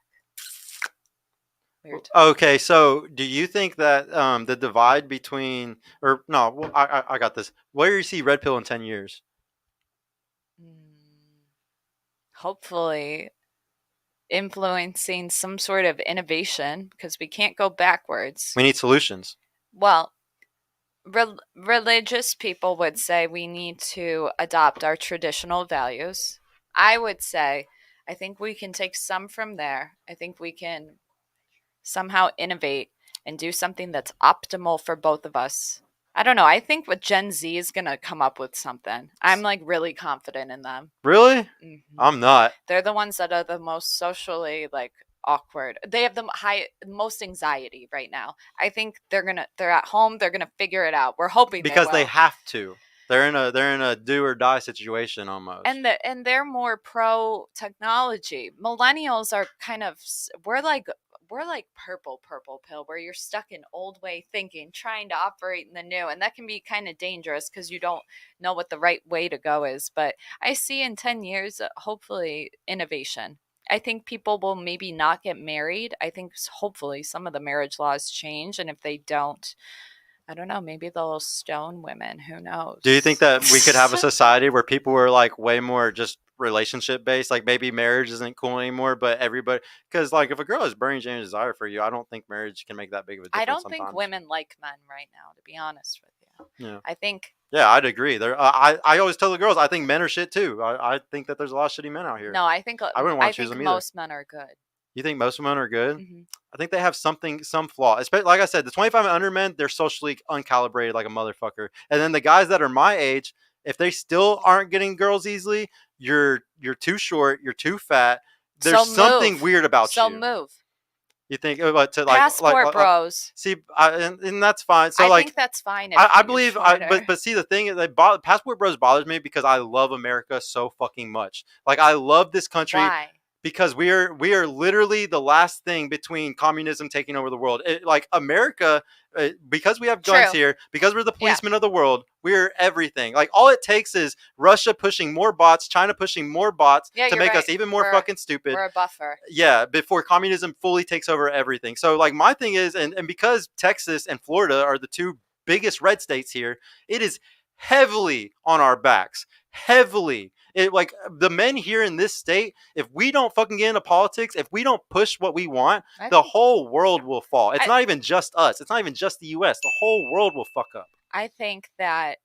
D: Weird.
B: Okay, so do you think that the divide between, or no, well, I got this. Where do you see Red Pill in 10 years?
D: Hopefully influencing some sort of innovation because we can't go backwards.
B: We need solutions.
D: Well, religious people would say we need to adopt our traditional values. I would say I think we can take some from there. I think we can somehow innovate and do something that's optimal for both of us. I don't know. I think what Gen Z is going to come up with something. I'm like really confident in them.
B: Really?
D: Mm-hmm.
B: I'm not.
D: They're the ones that are the most socially like awkward. They have the most anxiety right now. I think they're at home. They're gonna figure it out. We're hoping
B: because
D: they
B: will. They have to. They're in a do or die situation almost.
D: And they're more pro technology. Millennials are kind of we're like purple pill where you're stuck in old way thinking, trying to operate in the new, and that can be kind of dangerous because you don't know what the right way to go is. But I see in 10 years, hopefully innovation. I think people will maybe not get married. I think hopefully some of the marriage laws change. And if they don't, I don't know, maybe they'll stone women. Who knows?
B: Do you think that we could have a society where people were like way more just relationship based? Like maybe marriage isn't cool anymore, but everybody, because like if a girl has burning genuine desire for you, I don't think marriage can make that big of a difference.
D: I don't
B: sometimes.
D: think women like men right now, to be honest with you.
B: Yeah.
D: I think.
B: Yeah, I'd agree. I always tell the girls I think men are shit too. I think that there's a lot of shitty men out here.
D: No, I think
B: I wouldn't want to choose them either.
D: Most men are good.
B: You think most men are good?
D: Mm-hmm.
B: I think they have some flaw. Especially, like I said, the 25 and under men, they're socially uncalibrated like a motherfucker. And then the guys that are my age, if they still aren't getting girls easily, you're too short, you're too fat. There's something weird about you.
D: So move.
B: You think what to like
D: passport bros?
B: See, and that's fine. So
D: I think that's fine.
B: I believe, but see, the thing is, passport bros bothers me because I love America so fucking much. Like I love this country.
D: Why?
B: Because we are literally the last thing between communism taking over the world. Like America, because we have guns here, because we're the policemen of the world, we're everything. Like all it takes is Russia pushing more bots, China pushing more bots to make us even more fucking stupid.
D: We're a buffer.
B: Yeah, before communism fully takes over everything. So like my thing is, and because Texas and Florida are the two biggest red states here, it is heavily on our backs. Heavily. Like the men here in this state, if we don't fucking get into politics, if we don't push what we want, the whole world will fall. It's not even just us. It's not even just the US. The whole world will fuck up.
D: I think that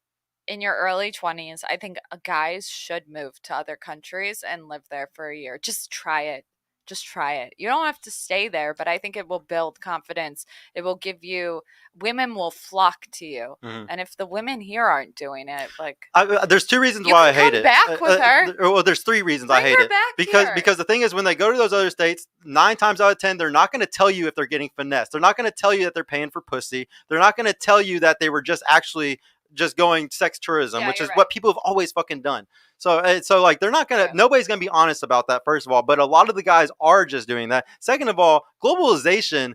D: in your early 20s, I think guys should move to other countries and live there for a year. Just try it. Just try it. You don't have to stay there, but I think it will build confidence. It will give you, women will flock to you. Mm-hmm. And if the women here aren't doing it, like
B: there's two reasons why I hate it.
D: Back with her.
B: Well, there's three reasons I hate it. Because the thing is, when they go to those other states, 9 times out of 10, they're not going to tell you if they're getting finessed. They're not going to tell you that they're paying for pussy. They're not going to tell you that they were just actually just going sex tourism, which is what people have always fucking done. So like they're not gonna, nobody's gonna be honest about that, first of all. But a lot of the guys are just doing that. Second of all, globalization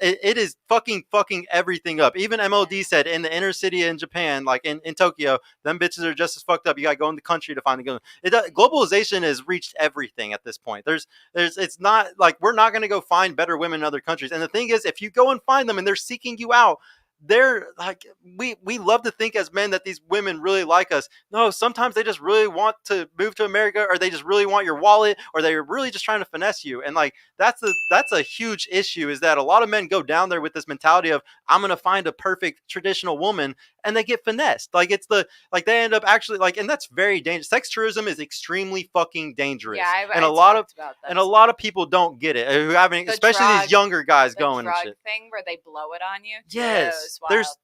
B: it is fucking everything up. Even MLD said in the inner city in Japan, like in Tokyo, them bitches are just as fucked up. You gotta go in the country to find the gun. Globalization has reached everything at this point. It's not like we're not gonna go find better women in other countries. And the thing is, if you go and find them and they're seeking you out, they're like we love to think as men that these women really like us. No, sometimes they just really want to move to America, or they just really want your wallet, or they're really just trying to finesse you. And like that's a huge issue, is that a lot of men go down there with this mentality of I'm gonna find a perfect traditional woman, and they get finessed. Like they end up actually like, and that's very dangerous. Sex tourism is extremely fucking dangerous.
D: Yeah,
B: and a lot of people don't get it, who haven't, especially these younger guys going and shit.
D: Thing where they blow it on you.
B: Yes,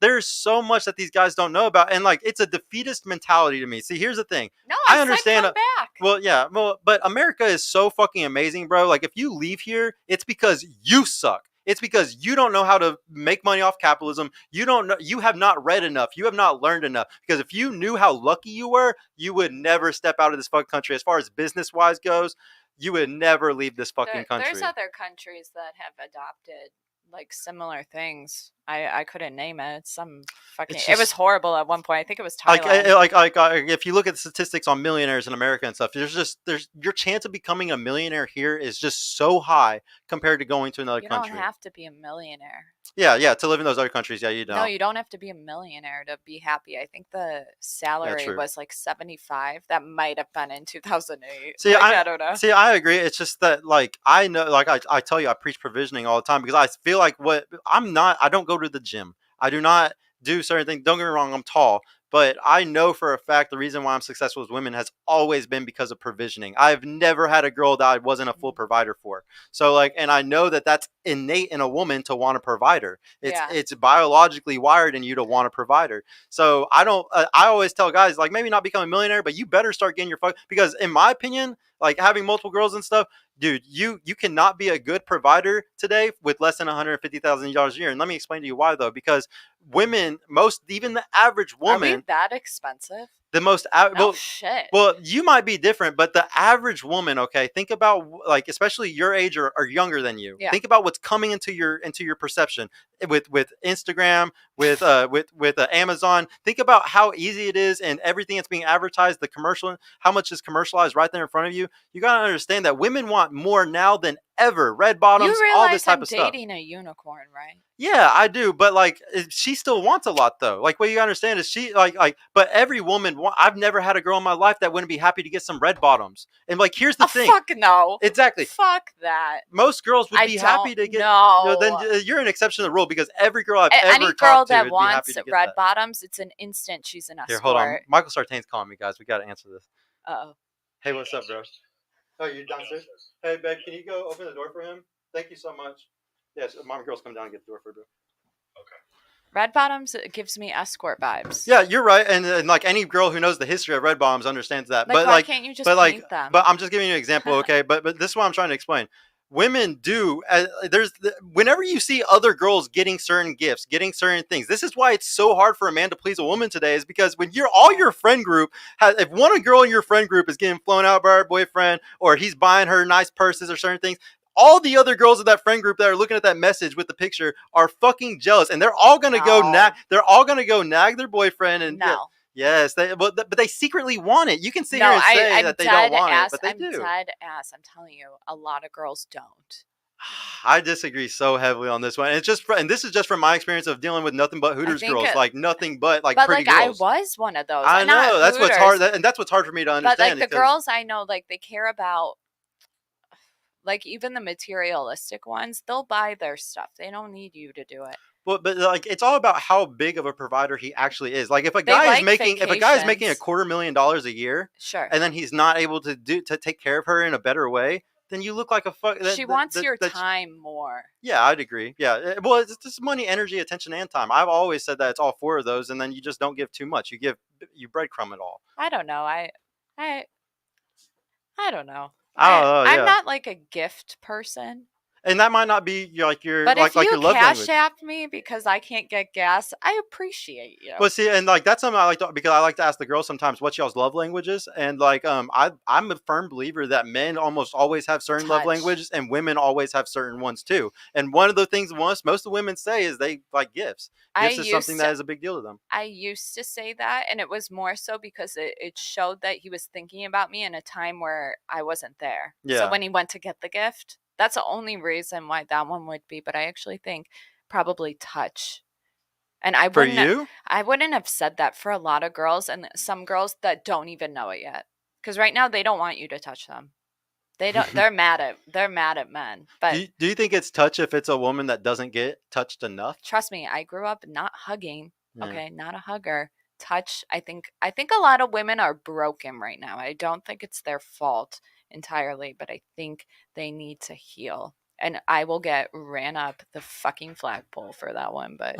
B: there's so much that these guys don't know about, and like it's a defeatist mentality to me. See, here's the thing.
D: No, I understand. Come back.
B: Well, yeah, but America is so fucking amazing, bro. Like if you leave here, it's because you suck. It's because you don't know how to make money off capitalism. You don't know. You have not read enough. You have not learned enough. Because if you knew how lucky you were, you would never step out of this fucking country. As far as business wise goes, you would never leave this fucking country.
D: There's other countries that have adopted like similar things. I couldn't name it. It was horrible at one point. I think it was Thailand.
B: Like if you look at the statistics on millionaires in America and stuff, there's your chance of becoming a millionaire here is just so high compared to going to another country.
D: You don't have to be a millionaire.
B: Yeah, to live in those other countries. Yeah, you don't.
D: No, you don't have to be a millionaire to be happy. I think the salary was like 75. That might have been in 2008.
B: See,
D: I don't know.
B: See, I agree. It's just that like I know, like I tell you, I preach provisioning all the time because I feel like I don't go to the gym. I do not do certain things. Don't get me wrong, I'm tall, but I know for a fact the reason why I'm successful with women has always been because of provisioning. I've never had a girl that I wasn't a full provider for. So like, and I know that that's innate in a woman to want a provider. It's biologically wired in you to want a provider. So I always tell guys like maybe not become a millionaire, but you better start getting your because in my opinion, like having multiple girls and stuff, dude, you cannot be a good provider today with less than $150,000 a year. And let me explain to you why though, because women, even the average woman,
D: are we that expensive?
B: The most
D: shit.
B: Well, you might be different, but the average woman, okay, think about like especially your age or younger than you. Yeah. Think about what's coming into your perception with Instagram, with Amazon. Think about how easy it is and everything that's being advertised, the commercial, how much is commercialized right there in front of you. You got to understand that women want more now than ever. Red bottoms, all this type of stuff. You realize
D: I'm dating a unicorn, right?
B: Yeah, I do, but like she still wants a lot though. Like what you understand is she but every woman. I've never had a girl in my life that wouldn't be happy to get some red bottoms. And like here's the thing.
D: Fuck no.
B: Exactly.
D: Fuck that.
B: Most girls would be happy to get.
D: No.
B: Then you're an exception to the rule because every girl I've ever talked to would be happy to get
D: red bottoms, it's an instant she's an escort.
B: Here, hold on. Michael Sartain's calling me, guys. We got to answer this.
D: Uh-oh.
B: Hey, what's up, bro? Oh, you downstairs? Hey, babe, can you go open the door for him? Thank you so much. Yes, mom, girls come down and get the door for you. Okay.
D: Red bottoms gives me escort vibes.
B: Yeah, you're right, and like any girl who knows the history of red bottoms understands that.
D: Like, why can't you just paint them?
B: But I'm just giving you an example, okay? but this is what I'm trying to explain. Women do. Whenever you see other girls getting certain gifts, getting certain things, this is why it's so hard for a man to please a woman today. Is because when all your friend group if one girl in your friend group is getting flown out by her boyfriend, or he's buying her nice purses or certain things, all the other girls in that friend group that are looking at that message with the picture are fucking jealous, and they're all gonna go nag. They're all gonna go nag their boyfriend, and yes, but they secretly want it. You can sit here and say that they don't want it, but they do.
D: I'm dead ass. I'm telling you, a lot of girls don't.
B: I disagree so heavily on this one. And this is just from my experience of dealing with nothing but Hooters girls, like nothing but like pretty girls.
D: I was one of those.
B: I know that's what's hard, and that's what's hard for me to understand.
D: But like the girls I know, like they care about. Like, even the materialistic ones, they'll buy their stuff. They don't need you to do it.
B: But like, it's all about how big of a provider he actually is. Like, if a guy is making $250,000 a year,
D: sure,
B: and then he's not able to take care of her in a better way, then you look like a fuck.
D: She wants your time more.
B: Yeah, I'd agree. Yeah, well, it's just money, energy, attention, and time. I've always said that it's all four of those, and then you just don't give too much. You breadcrumb it all.
D: I don't know. I don't know.
B: I'm
D: not like a gift person.
B: And that might not be like your
D: But if
B: like
D: you
B: your love
D: cash
B: language.
D: app me because I can't get gas, I appreciate you.
B: Well, see, and like that's something I like to, because I like to ask the girls sometimes what y'all's love languages, and like I'm a firm believer that men almost always have certain love
D: Touch.
B: languages, and women always have certain ones too. And one of the things most of the women say is they like gifts. Gifts is something that is a big deal to them.
D: I used to say that, and it was more so because it showed that he was thinking about me in a time where I wasn't there.
B: Yeah.
D: So when he went to get the gift, that's the only reason why that one would be. But I actually think probably touch. And I
B: For
D: wouldn't
B: you,
D: I wouldn't have said that for a lot of girls, and some girls that don't even know it yet. Because right now they don't want you to touch them. They don't. They're mad at men. But
B: do you think it's touch if it's a woman that doesn't get touched enough?
D: trust me, I grew up not hugging.
B: Yeah.
D: Okay, not a hugger. Touch. I think a lot of women are broken right now. I don't think it's their fault entirely, but I think they need to heal. And I will get ran up the fucking flagpole for that one, but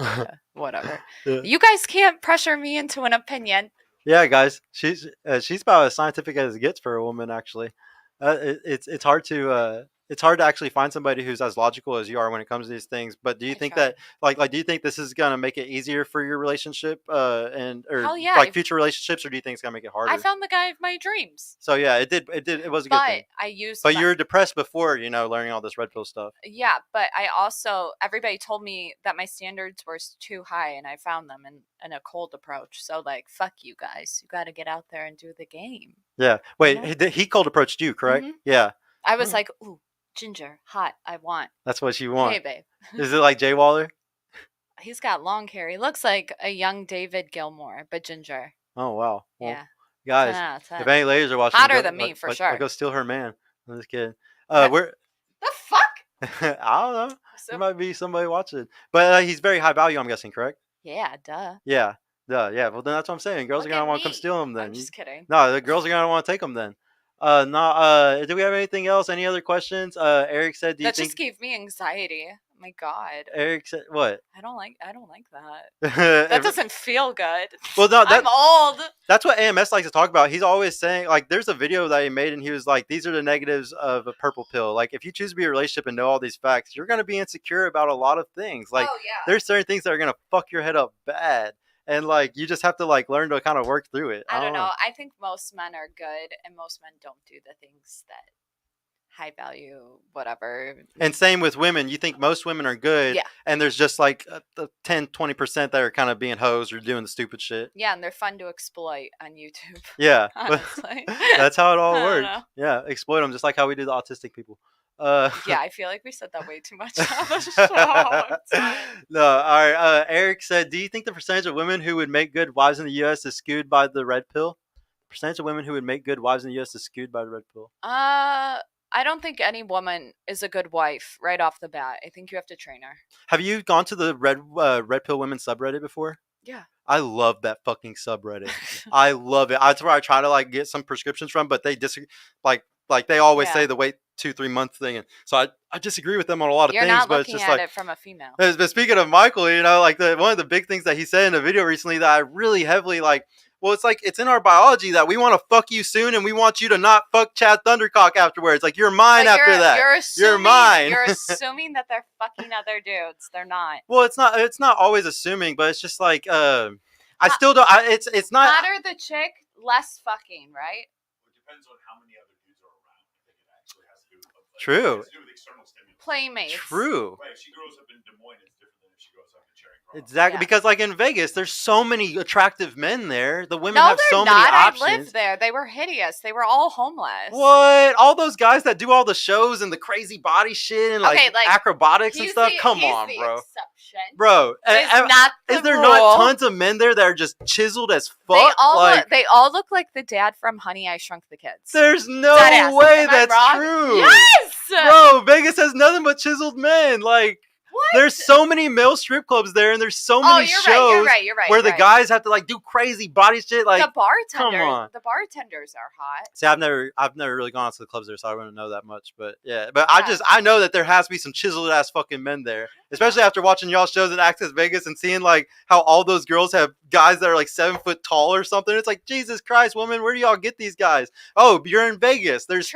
D: whatever.
B: Yeah.
D: You guys can't pressure me into an opinion.
B: Yeah, guys, she's about as scientific as it gets for a woman. Actually, it's hard to actually find somebody who's as logical as you are when it comes to these things. But do you think
D: try.
B: that like do you think this is gonna make it easier for your relationship and or
D: Hell yeah,
B: like future relationships, or do you think it's gonna make it harder?
D: I found the guy of my dreams.
B: So yeah, it was a good thing.
D: But I used
B: But
D: my-
B: you were depressed before, learning all this red pill stuff.
D: Yeah, but I also everybody told me that my standards were too high, and I found them in a cold approach. So like, fuck you guys, you got to get out there and do the game.
B: Yeah. Wait,
D: know?
B: he cold approached you, correct?
D: Mhm.
B: Yeah.
D: I was like, ooh, ginger, hot, I want.
B: That's what you want.
D: Hey, babe.
B: Is it like Jay Waller?
D: He's got long hair. He looks like a young David Gilmour, but ginger.
B: Oh wow. Well,
D: Yeah.
B: guys,
D: 10 out of 10.
B: if any ladies are watching,
D: Hotter than me, for sure.
B: Go steal her man. I'm just kidding.
D: What?
B: We're
D: The fuck?
B: I don't know.
D: So,
B: There might be somebody watching, but he's very high value. I'm guessing, correct?
D: yeah, duh.
B: Yeah. Yeah. Well, then that's what I'm saying. Girls
D: Look
B: are gonna
D: at
B: want to come
D: me.
B: steal him. Then
D: I'm just kidding.
B: no, the girls are gonna want to take them. Then. No. Do we have anything else? Any other questions? Eric said, "Do you
D: That
B: think?"
D: just gave me anxiety. Oh my god.
B: Eric said, "What?"
D: I don't like that. That doesn't feel good.
B: Well, no,
D: I'm old.
B: that's what AMS likes to talk about. He's always saying, like, there's a video that he made, and he was like, these are the negatives of a purple pill. Like, if you choose to be in a relationship and know all these facts, you're going to be insecure about a lot of things. Like,
D: oh yeah.
B: there's certain things that are going to fuck your head up bad. And, like, you just have to, like, learn to kind of work through it.
D: I don't know. I think most men are good, and most men don't do the things that high value, whatever.
B: And same with women. You think most women are good,
D: Yeah.
B: and there's just, like, 10, 20% that are kind of being hoes or doing the stupid shit.
D: Yeah, and they're fun to exploit on YouTube.
B: Yeah.
D: Honestly.
B: That's how it all
D: I don't
B: works.
D: know.
B: Yeah, exploit them just like how we do the autistic people.
D: Yeah, I feel like we said that way too much on the show. It's fine.
B: No, all right. Eric said, "Do you think the percentage of women who would make good wives in the U.S. is skewed by the red pill? Percentage of women who would make good wives in the U.S. is skewed by the red pill."
D: I don't think any woman is a good wife right off the bat. I think you have to train her.
B: Have you gone to the red pill women subreddit before?
D: Yeah.
B: I love that fucking subreddit. I love it. That's where I try to like get some prescriptions from, but they disagree. Like they always
D: Yeah.
B: say the wait 2-3 month thing, and so I disagree with them on a lot of
D: You're
B: things.
D: not
B: But it's
D: looking
B: just
D: at
B: like
D: it from a female.
B: But speaking of Michael, like one of the big things that he said in a video recently that I really heavily like. Well, it's like it's in our biology that we want to fuck you soon, and we want you to not fuck Chad Thundercock afterwards. Like you're mine
D: But
B: after that.
D: You're assuming,
B: mine.
D: You're assuming that they're fucking other dudes. They're not.
B: Well, it's not always assuming, but it's just like I still don't. It's not.
D: Hotter the chick, less fucking, right?
F: It depends on how many other dudes are around. I think it actually has to do with
B: True.
F: It has to do with external stimulus.
D: Playmates.
B: True.
F: Right. If she grows up in Des Moines, it's different than if she grows up in Charing Cross.
B: Exactly,
D: Yeah.
B: because like in Vegas, there's so many attractive men there. The women
D: No,
B: have
D: they're
B: so
D: not.
B: many
D: I
B: options.
D: lived there. They were hideous. They were all homeless.
B: What? All those guys that do all the shows and the crazy body shit and like,
D: Okay, like,
B: acrobatics and
D: He's
B: stuff.
D: the-
B: Come
D: he's
B: on,
D: the
B: bro.
D: Exception.
B: Bro,
D: It's not the
B: is there
D: rule.
B: not tons of men there that are just chiseled as fuck?
D: They all look like the dad from Honey, I Shrunk the Kids.
B: There's no
D: Deadass.
B: way
D: Am I
B: that's
D: wrong?
B: true.
D: Yes.
B: Bro, Vegas has nothing but chiseled men. Like,
D: What?
B: there's so many male strip clubs there, and there's so
D: Oh,
B: many
D: you're
B: shows
D: right. You're right.
B: where
D: you're
B: the
D: right.
B: guys have to like do crazy body shit. Like,
D: the bartenders.
B: on.
D: The bartenders are hot.
B: see, I've never really gone out to the clubs there, so I wouldn't know that much. But yeah,
D: Yeah.
B: I know that there has to be some chiseled ass fucking men there. especially after watching y'all shows in Access Vegas and seeing like how all those girls have guys that are like 7 foot tall or something. It's like, Jesus Christ, woman, where do y'all get these guys? Oh, you're in Vegas. There's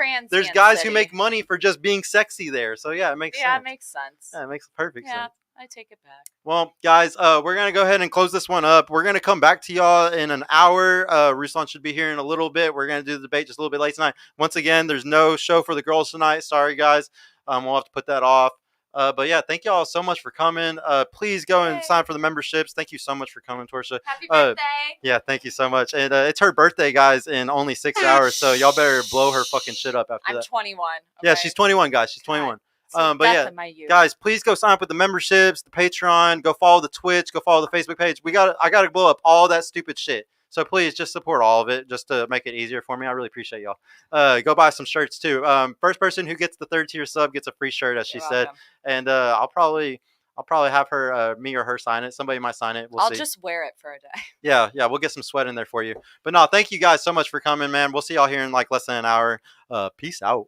B: guys who make money for just being sexy there. So yeah, it makes sense.
D: Yeah, it makes sense.
B: Yeah, it makes perfect sense.
D: I take it back.
B: Well, guys, we're going to go ahead and close this one up. We're going to come back to y'all in an hour. Ruslan should be here in a little bit. We're going to do the debate just a little bit late tonight. Once again, there's no show for the girls tonight. Sorry, guys. We'll have to put that off. But yeah, thank y'all so much for coming. Please go and sign for the memberships. Thank you so much for coming, Torcia.
D: Happy birthday.
B: Yeah, thank you so much. And it's her birthday, guys, in only 6 hours. So y'all better blow her fucking shit up after that.
D: I'm 21. Okay?
B: Yeah, she's 21, guys. She's 21. But yeah,
D: youth.
B: guys, please go sign up with the memberships, the Patreon, go follow the Twitch, go follow the Facebook page. I got to blow up all that stupid shit. So please just support all of it just to make it easier for me. I really appreciate y'all. Go buy some shirts too. First person who gets the 3rd tier sub gets a free shirt, as she said. And I'll probably have her, me or her sign it. Somebody might sign it. I'll
D: just wear it for a day.
B: Yeah, we'll get some sweat in there for you. But no, thank you guys so much for coming, man. We'll see y'all here in like less than an hour. Peace out.